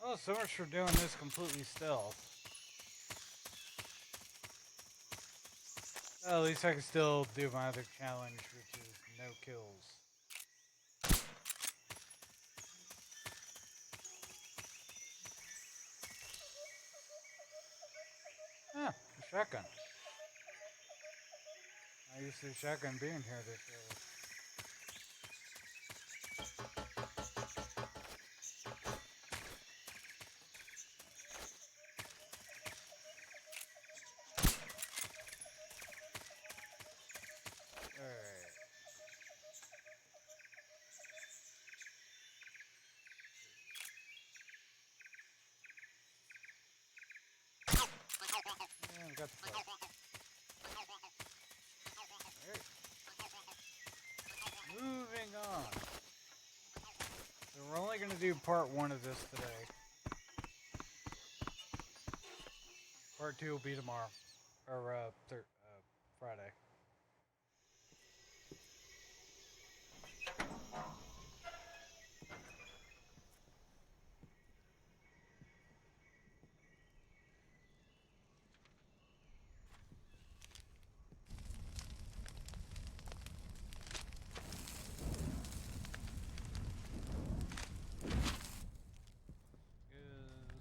Oh, so much for doing this completely stealth. Well, at least I can still do my other challenge, which is no kills. Ah, a shotgun. I used to the shotgun being here this early. Alright. Yeah, we got the plug. Alright. Moving on. So we're only going to do part 1 of this today. Part 2 will be tomorrow. Or, Friday.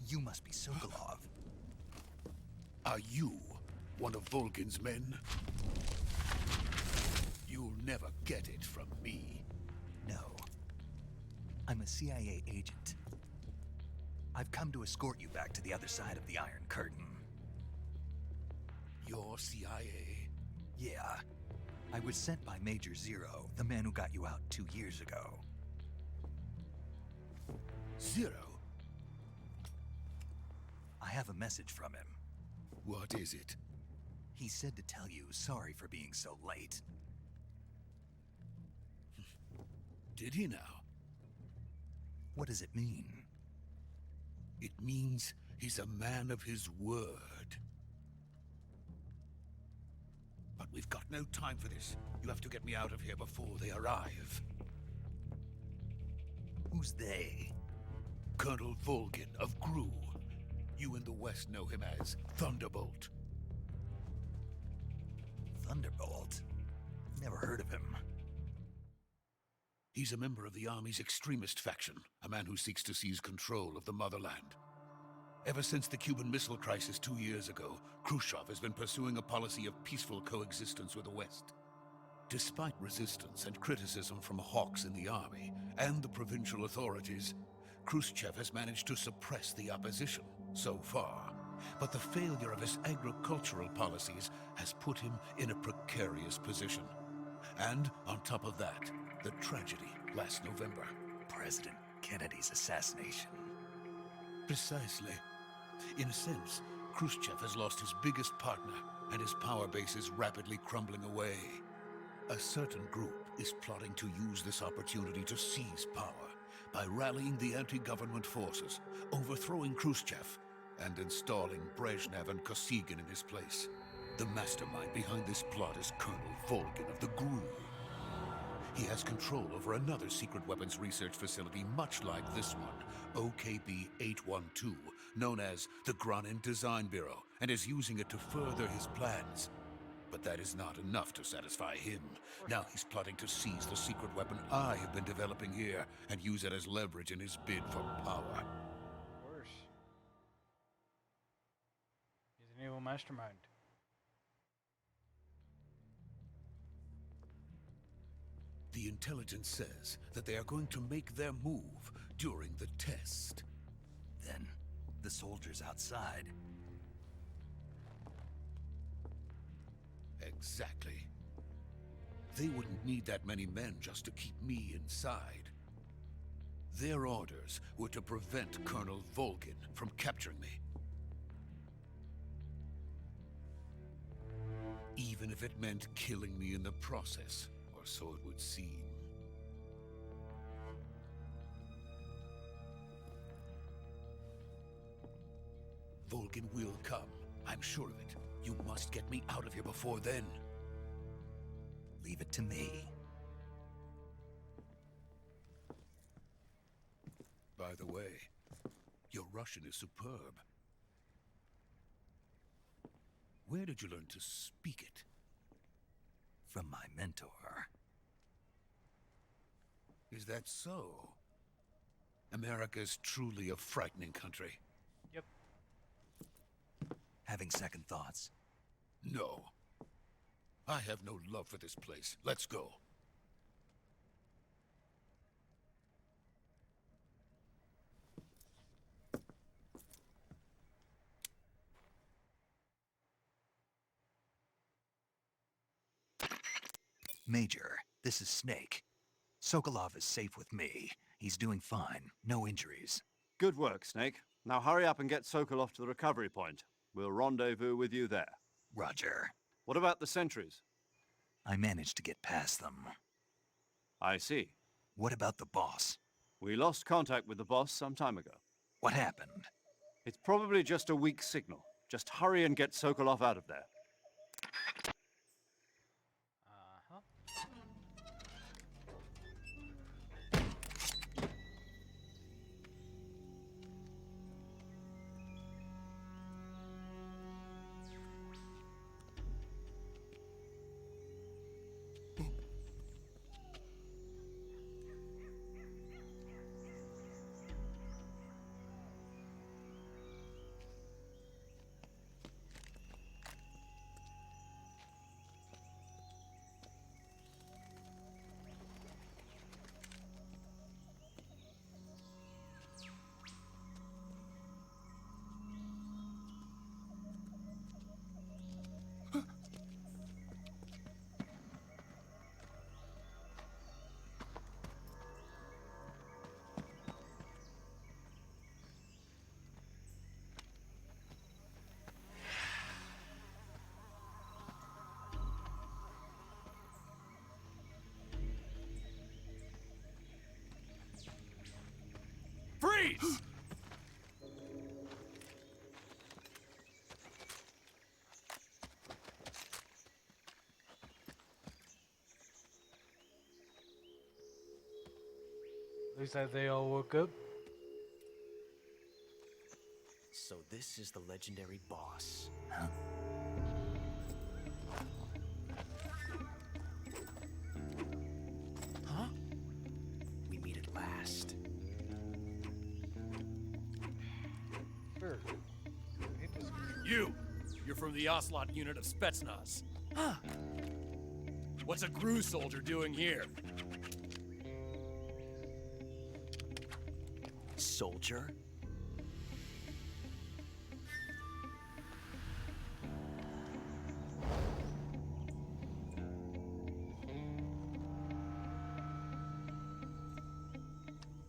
You must be Sokolov. Are you one of Volgin's men? You'll never get it from me. No. I'm a CIA agent. I've come to escort you back to the other side of the Iron Curtain. You're CIA? Yeah. I was sent by Major Zero, the man who got you out 2 years ago. Zero? I have a message from him. What is it? He said to tell you sorry for being so late. Did he now? What does it mean? It means he's a man of his word. But we've got no time for this. You have to get me out of here before they arrive. Who's they? Colonel Volgin of GRU. You in the West know him as Thunderbolt. Thunderbolt? Never heard of him. He's a member of the Army's extremist faction, a man who seeks to seize control of the motherland. Ever since the Cuban Missile Crisis 2 years ago, Khrushchev has been pursuing a policy of peaceful coexistence with the West. Despite resistance and criticism from hawks in the army and the provincial authorities, Khrushchev has managed to suppress the opposition so far. But the failure of his agricultural policies has put him in a precarious position. And on top of that, the tragedy last November. President Kennedy's assassination. Precisely. In a sense, Khrushchev has lost his biggest partner, and his power base is rapidly crumbling away. A certain group is plotting to use this opportunity to seize power by rallying the anti-government forces, overthrowing Khrushchev, and installing Brezhnev and Kosygin in his place. The mastermind behind this plot is Colonel Volgin of the GRU. He has control over another secret weapons research facility much like this one, OKB-812, known as the Granin Design Bureau, and is using it to further his plans. But that is not enough to satisfy him. Now he's plotting to seize the secret weapon I have been developing here and use it as leverage in his bid for power. Of course. He's an evil mastermind. The intelligence says that they are going to make their move during the test. Then, the soldiers outside. Exactly. They wouldn't need that many men just to keep me inside. Their orders were to prevent Colonel Volgin from capturing me. Even if it meant killing me in the process, or so it would seem. Volgin will come. I'm sure of it. You must get me out of here before then. Leave it to me. By the way, your Russian is superb. Where did you learn to speak it? From my mentor. Is that so? America's truly a frightening country. Yep. Having second thoughts? No. I have no love for this place. Let's go. Major, this is Snake. Sokolov is safe with me. He's doing fine. No injuries. Good work, Snake. Now hurry up and get Sokolov to the recovery point. We'll rendezvous with you there. Roger. What about the sentries? I managed to get past them. I see. What about the boss? We lost contact with the boss some time ago. What happened? It's probably just a weak signal. Just hurry and get Sokolov out of there. Uh-huh. Freeze! Looks like they all woke up. So this is the legendary boss. Huh? Huh? We meet at last. Sure. You're from the Ocelot unit of Spetsnaz. Huh. What's a GRU soldier doing here? Soldier?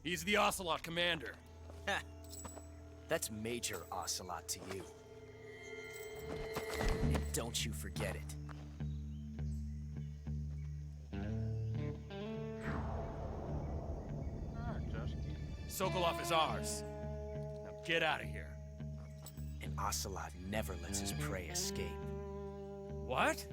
He's the Ocelot commander. Ha! That's Major Ocelot to you. And don't you forget it. Alright, Josh. Sokolov is ours. Now get out of here. And Ocelot never lets his prey escape. What?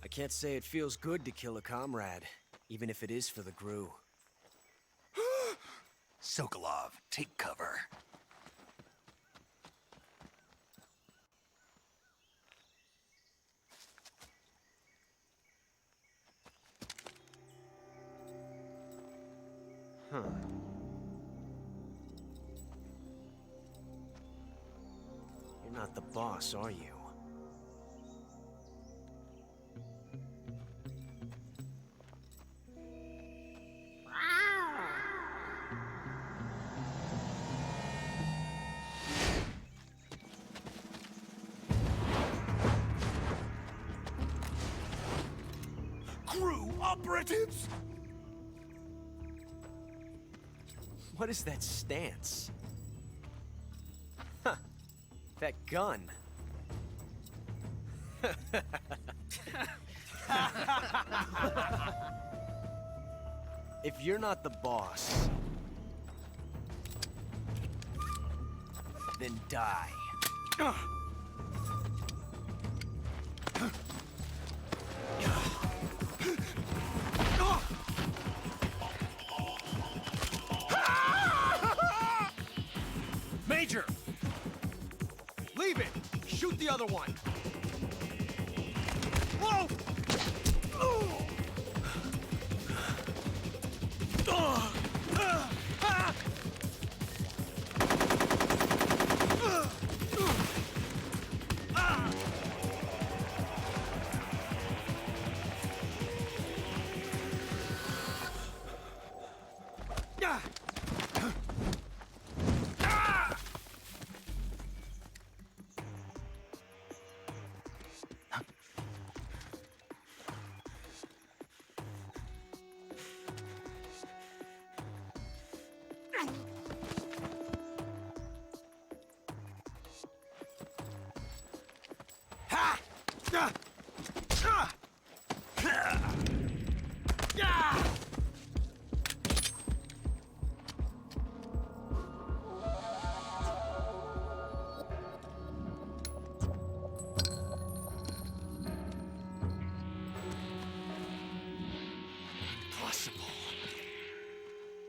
I can't say it feels good to kill a comrade, even if it is for the Gru. Sokolov, take cover. Huh. You're not the boss, are you? Crew operatives! What is that stance? Huh. That gun. If you're not the boss, then die. Major! Leave it! Shoot the other one! Whoa!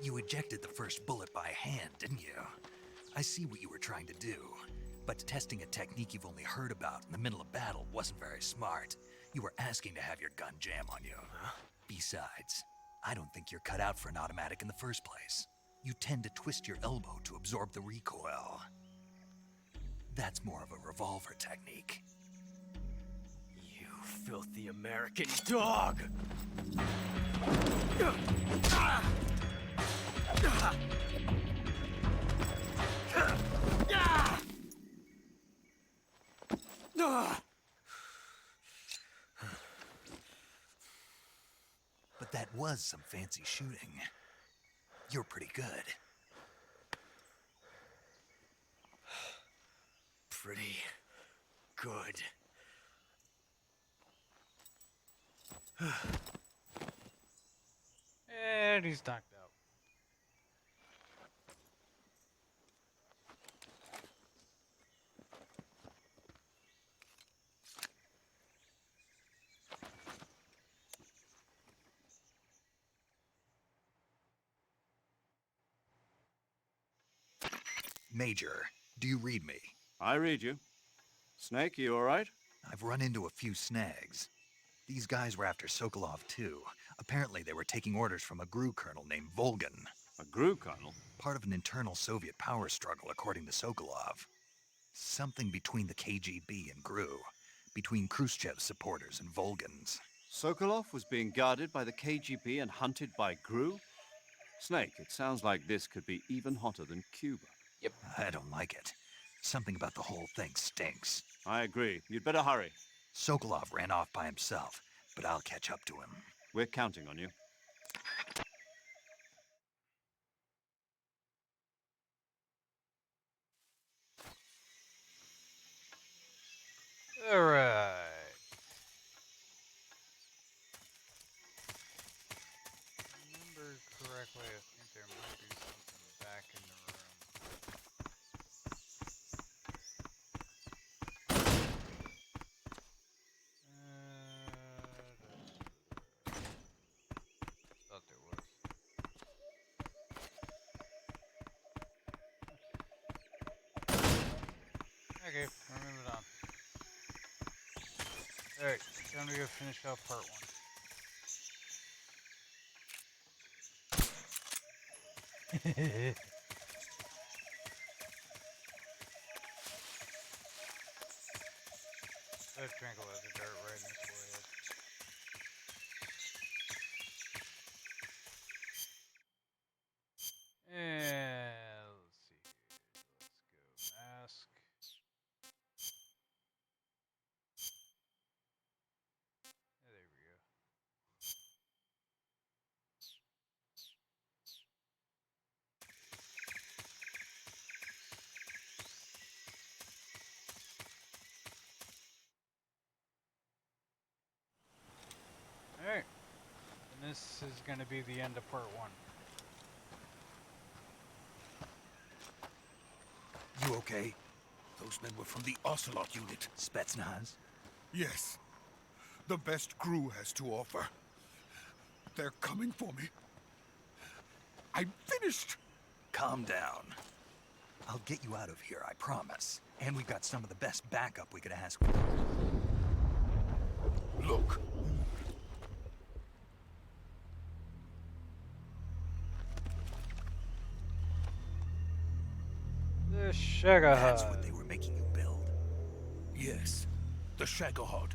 You ejected the first bullet by hand, didn't you? I see what you were trying to do. But testing a technique you've only heard about in the middle of battle wasn't very smart. You were asking to have your gun jam on you. Besides, I don't think you're cut out for an automatic in the first place. You tend to twist your elbow to absorb the recoil. That's more of a revolver technique. You filthy American dog! But that was some fancy shooting. You're pretty good. Pretty good. And he's knocked out. Major, do you read me? I read you. Snake, you alright? I've run into a few snags. These guys were after Sokolov too. Apparently they were taking orders from a GRU colonel named Volgan. A GRU colonel? Part of an internal Soviet power struggle, according to Sokolov. Something between the KGB and GRU. Between Khrushchev's supporters and Volgan's. Sokolov was being guarded by the KGB and hunted by GRU? Snake, it sounds like this could be even hotter than Cuba. I don't like it. Something about the whole thing stinks. I agree. You'd better hurry. Sokolov ran off by himself, but I'll catch up to him. We're counting on you. Alright. Remember correctly, I think there might be something back in the room. Thought there was. Okay, we're moving on. Alright, time to go finish out part 1. That tranquilizer dart right in his forehead. And let's see here. Let's go mask. There we go. Alright. And this is going to be the end of part 1. You okay? Those men were from the Ocelot unit. Spetsnaz? Yes. The best GRU has to offer. They're coming for me. I'm finished! Calm down. I'll get you out of here, I promise. And we've got some of the best backup we could ask for. Look. The Shagahad. That's what they were making you build. Yes. The Shagahod.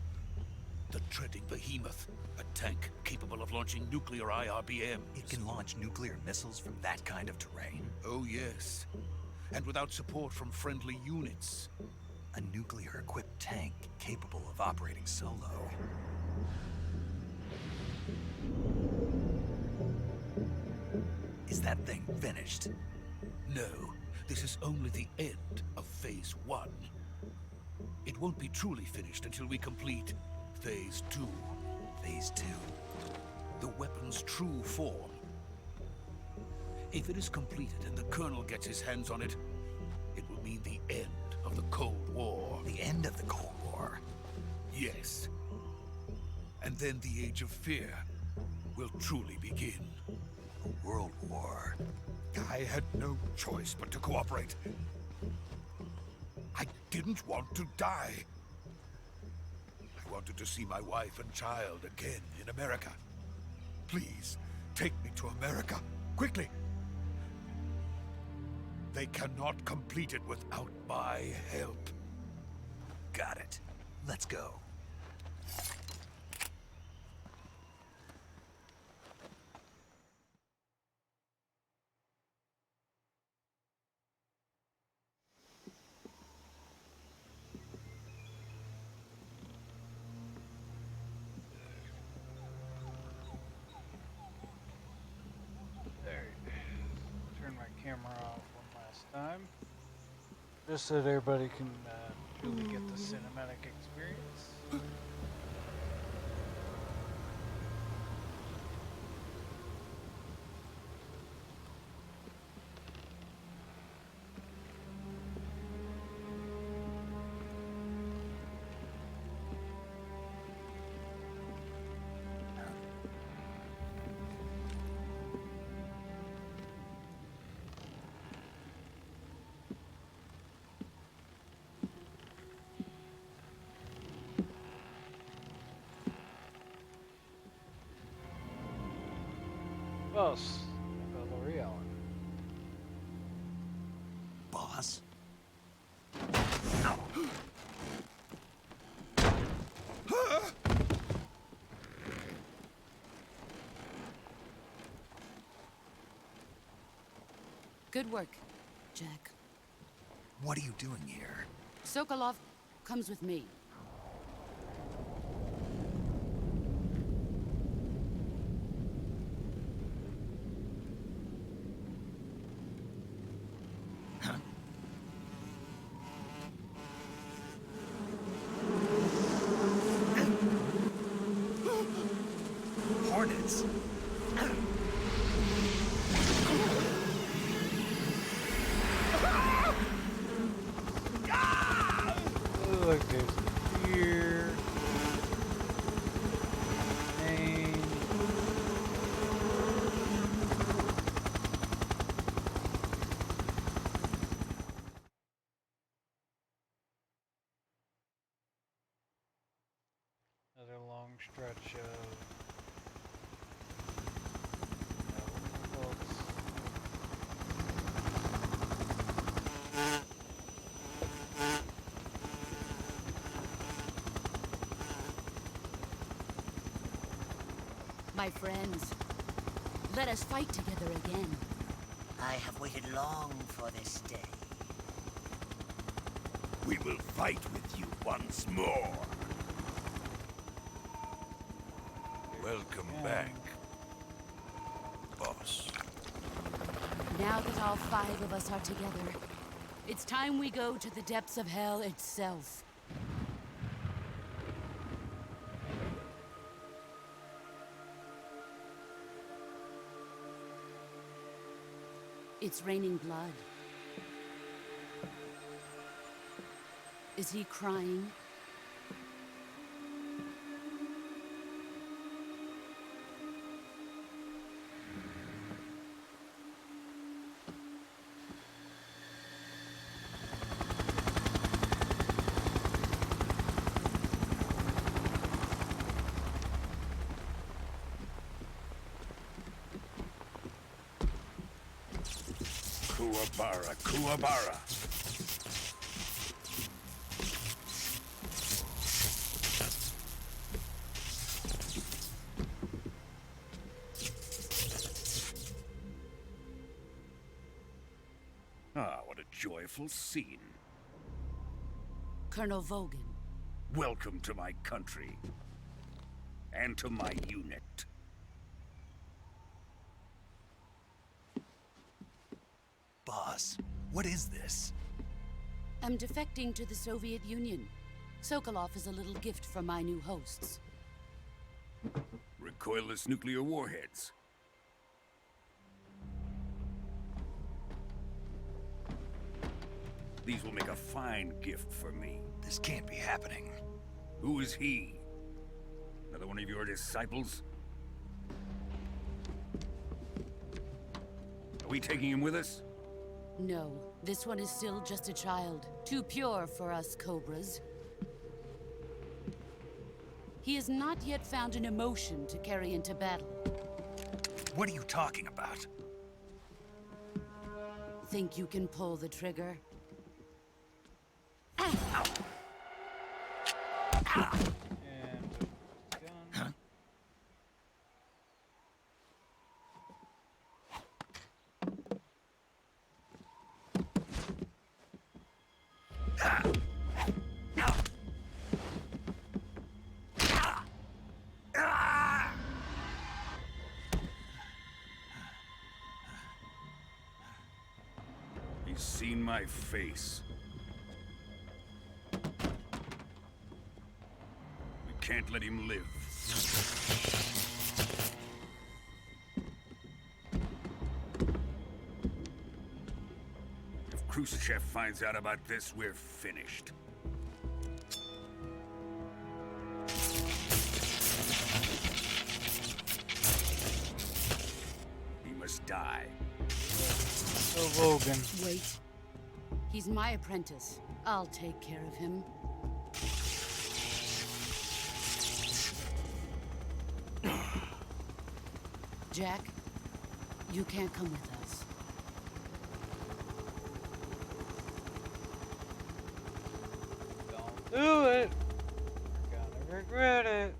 The treading behemoth. A tank capable of launching nuclear IRBMs. It can launch nuclear missiles from that kind of terrain? Oh, yes. And without support from friendly units. A nuclear-equipped tank capable of operating solo. Is that thing finished? No, this is only the end of Phase 1. It won't be truly finished until we complete Phase 2. Phase 2? The weapon's true form. If it is completed and the Colonel gets his hands on it, it will mean the end of the Cold War. The end of the Cold War? Yes. And then the Age of Fear will truly begin. A world war. I had no choice but to cooperate. I didn't want to die. I wanted to see my wife and child again in America. Please, take me to America, quickly. They cannot complete it without my help. Got it. Let's go. Turn my camera off one last time, just so that everybody can truly get the cinematic experience. Boss, Valerie Allen. Boss? Good work, Jack. What are you doing here? Sokolov comes with me. Hornets! Look, there's a deer. Name. Another long stretch of no books. My friends, let us fight together again. I have waited long for this day. We will fight with you once more. Welcome back, boss. Now that all 5 of us are together, it's time we go to the depths of hell itself. It's raining blood. Is he crying? Kuwabara, Kuwabara. Ah, what a joyful scene. Colonel Vogan. Welcome to my country. And to my unit. Boss, what is this? I'm defecting to the Soviet Union. Sokolov is a little gift from my new hosts. Recoilless nuclear warheads. These will make a fine gift for me. This can't be happening. Who is he? Another one of your disciples? Are we taking him with us? No, this one is still just a child. Too pure for us Cobras. He has not yet found an emotion to carry into battle. What are you talking about? Think you can pull the trigger? And gun. He's seen my face. We can't let him live. If Khrushchev finds out about this, we're finished. He must die. So Vogan. Wait. He's my apprentice. I'll take care of him. Jack, You can't come with us. Don't do it. You're gonna regret it.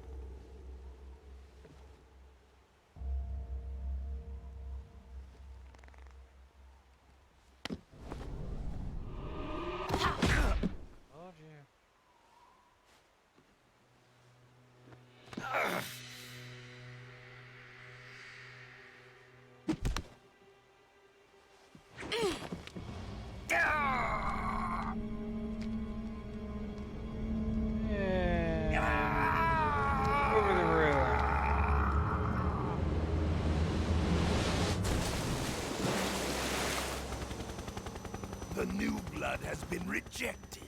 Told you. Yeah. Over the railing. The new blood has been rejected.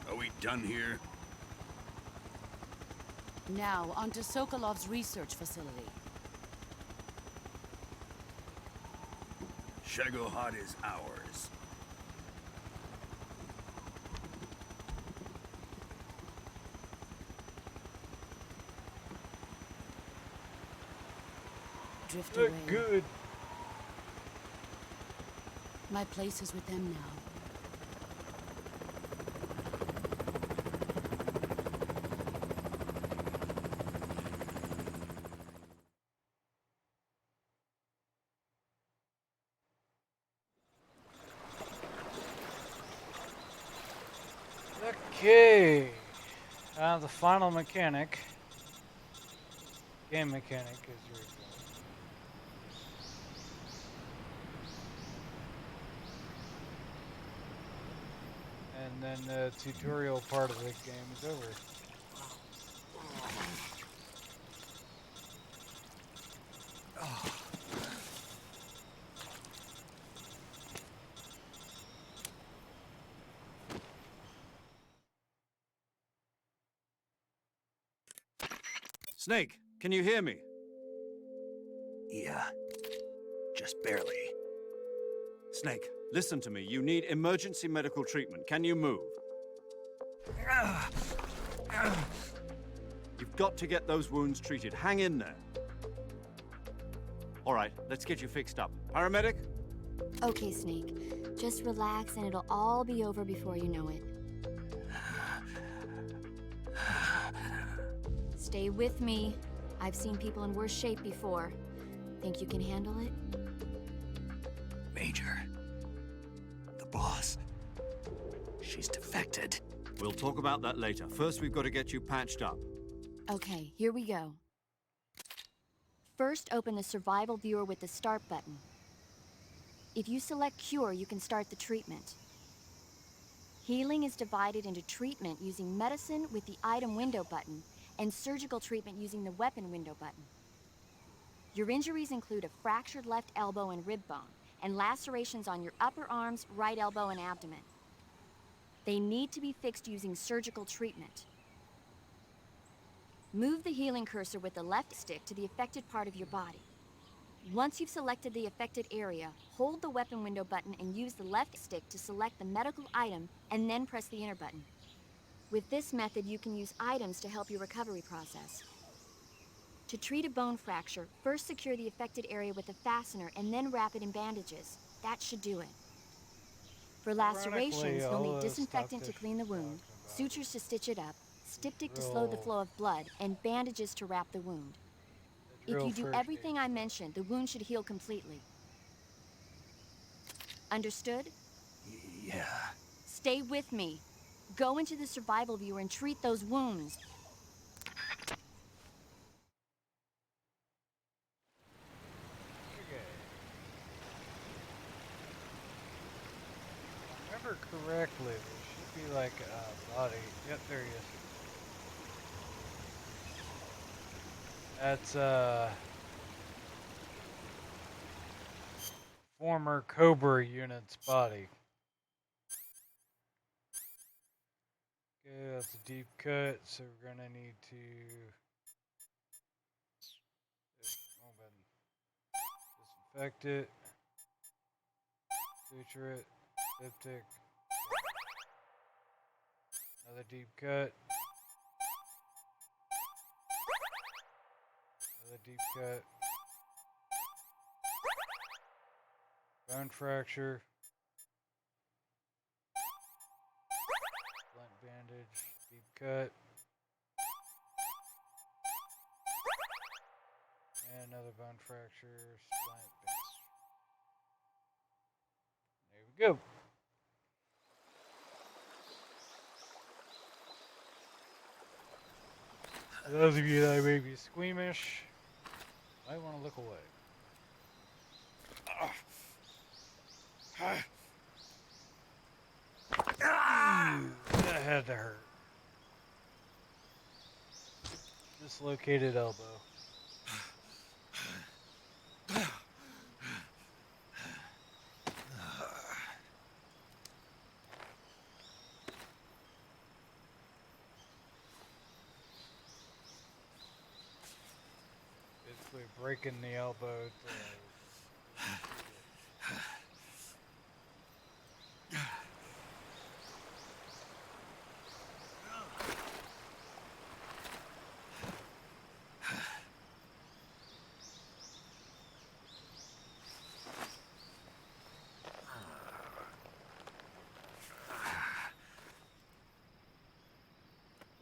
Are we done here? Now, onto Sokolov's research facility. Shagohod is ours. Drift Look away. good. My place is with them now. Okay. The final mechanic. Game mechanic is your and then the tutorial part of the game is over. Snake, can you hear me? Yeah. Just barely. Snake, listen to me. You need emergency medical treatment. Can you move? You've got to get those wounds treated. Hang in there. All right, let's get you fixed up. Paramedic? Okay, Snake. Just relax and it'll all be over before you know it. Stay with me. I've seen people in worse shape before. Think you can handle it? Major. The boss. She's defected. We'll talk about that later. First, we've got to get you patched up. Okay, here we go. First, open the survival viewer with the start button. If you select cure, you can start the treatment. Healing is divided into treatment using medicine with the item window button and surgical treatment using the weapon window button. Your injuries include a fractured left elbow and rib bone, and lacerations on your upper arms, right elbow, and abdomen. They need to be fixed using surgical treatment. Move the healing cursor with the left stick to the affected part of your body. Once you've selected the affected area, hold the weapon window button and use the left stick to select the medical item, and then press the enter button. With this method, you can use items to help your recovery process. To treat a bone fracture, first secure the affected area with a fastener and then wrap it in bandages. That should do it. For lacerations, you'll need disinfectant to clean the wound, sutures to stitch it up, styptic to slow the flow of blood, and bandages to wrap the wound. If you do everything I mentioned, the wound should heal completely. Understood? Yeah. Stay with me. Go into the survival viewer and treat those wounds. Okay. If I remember correctly, there should be like a body. Yep, there he is. That's former Cobra unit's body. Okay, that's a deep cut, so we're gonna need to disinfect it. Suture it. Diptych. Another deep cut. Another deep cut. Bone fracture. Blunt bandage. Deep cut. And another bone fracture. Splint bandage. There we go. For those of you that may be squeamish, might want to look away. That had to hurt. Dislocated elbow. Basically breaking the elbow to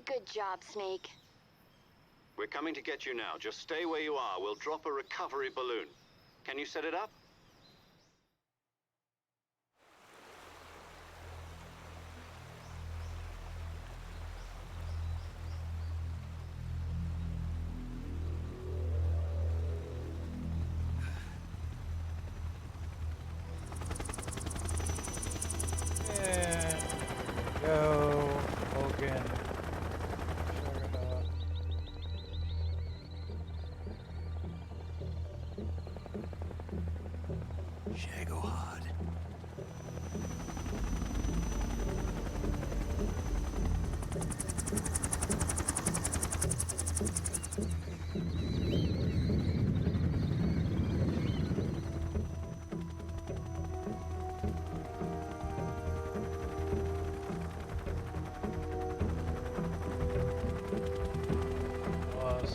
Good job, Snake. We're coming to get you now. Just stay where you are. We'll drop a recovery balloon. Can you set it up? and go Hogan. Shagohod. Plus.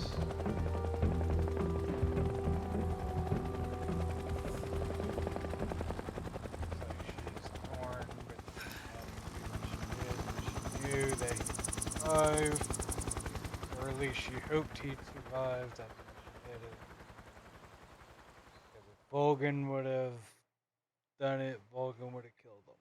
Knew that he survived, or at least she hoped he'd survived after she did it. Because if Volgan would have done it, Volgan would have killed him.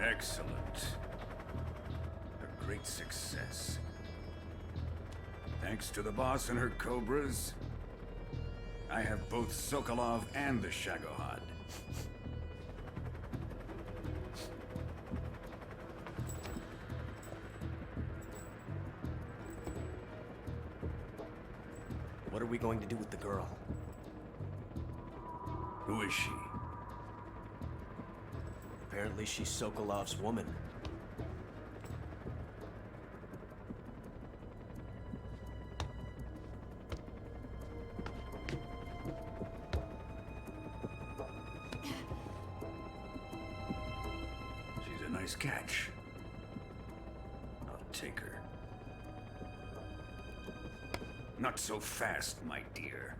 Excellent. A great success. Thanks to the boss and her cobras, I have both Sokolov and the Shagohod. What are we going to do with the girl? Who is she? Apparently she's Sokolov's woman. She's a nice catch. I'll take her. Not so fast, my dear.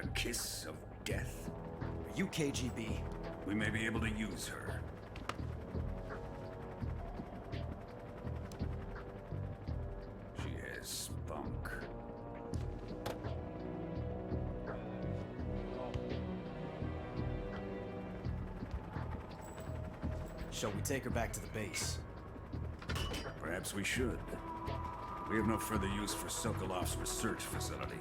A kiss of death? Are you KGB? We may be able to use her. She has spunk. Shall we take her back to the base? Perhaps we should. We have no further use for Sokolov's research facility.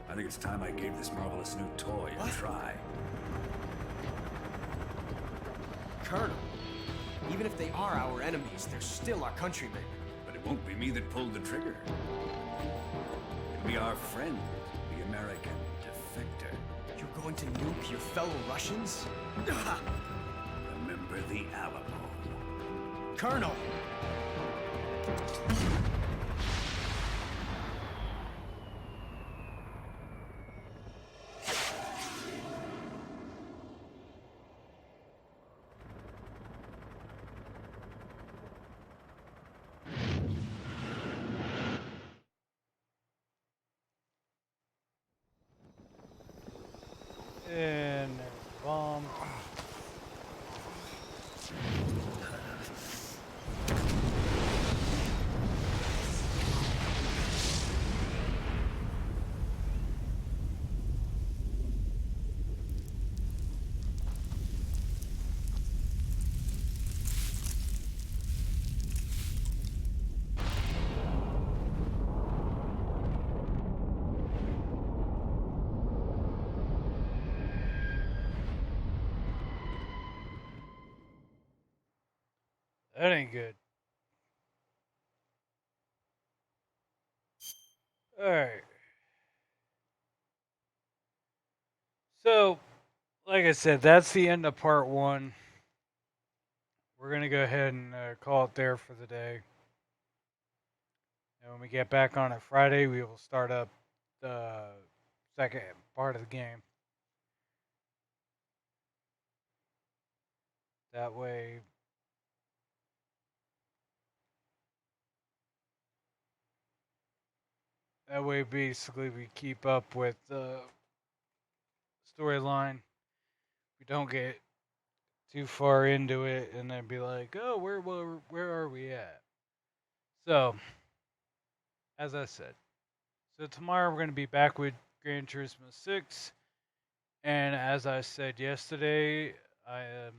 I think it's time I gave this marvelous new toy a try. Colonel, even if they are our enemies, they're still our countrymen. But it won't be me that pulled the trigger. It'll be our friend, the American defector. You're going to nuke your fellow Russians? Remember the Alamo. Colonel! And bomb. That ain't good. Alright. So, like I said, that's the end of part one. We're going to go ahead and call it there for the day. And when we get back on it Friday, we will start up the second part of the game. That way, basically, we keep up with the storyline. We don't get too far into it and then be like, oh, where are we at? So, as I said, so tomorrow we're going to be back with Gran Turismo 6. And as I said yesterday, I am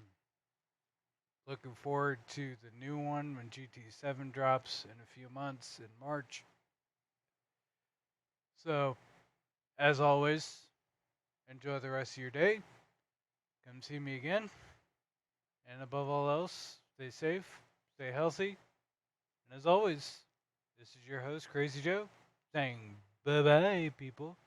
looking forward to the new one when GT7 drops in a few months in March. So, as always, enjoy the rest of your day. Come see me again. And above all else, stay safe, stay healthy. And as always, this is your host, Crazy Joe, saying bye-bye, people.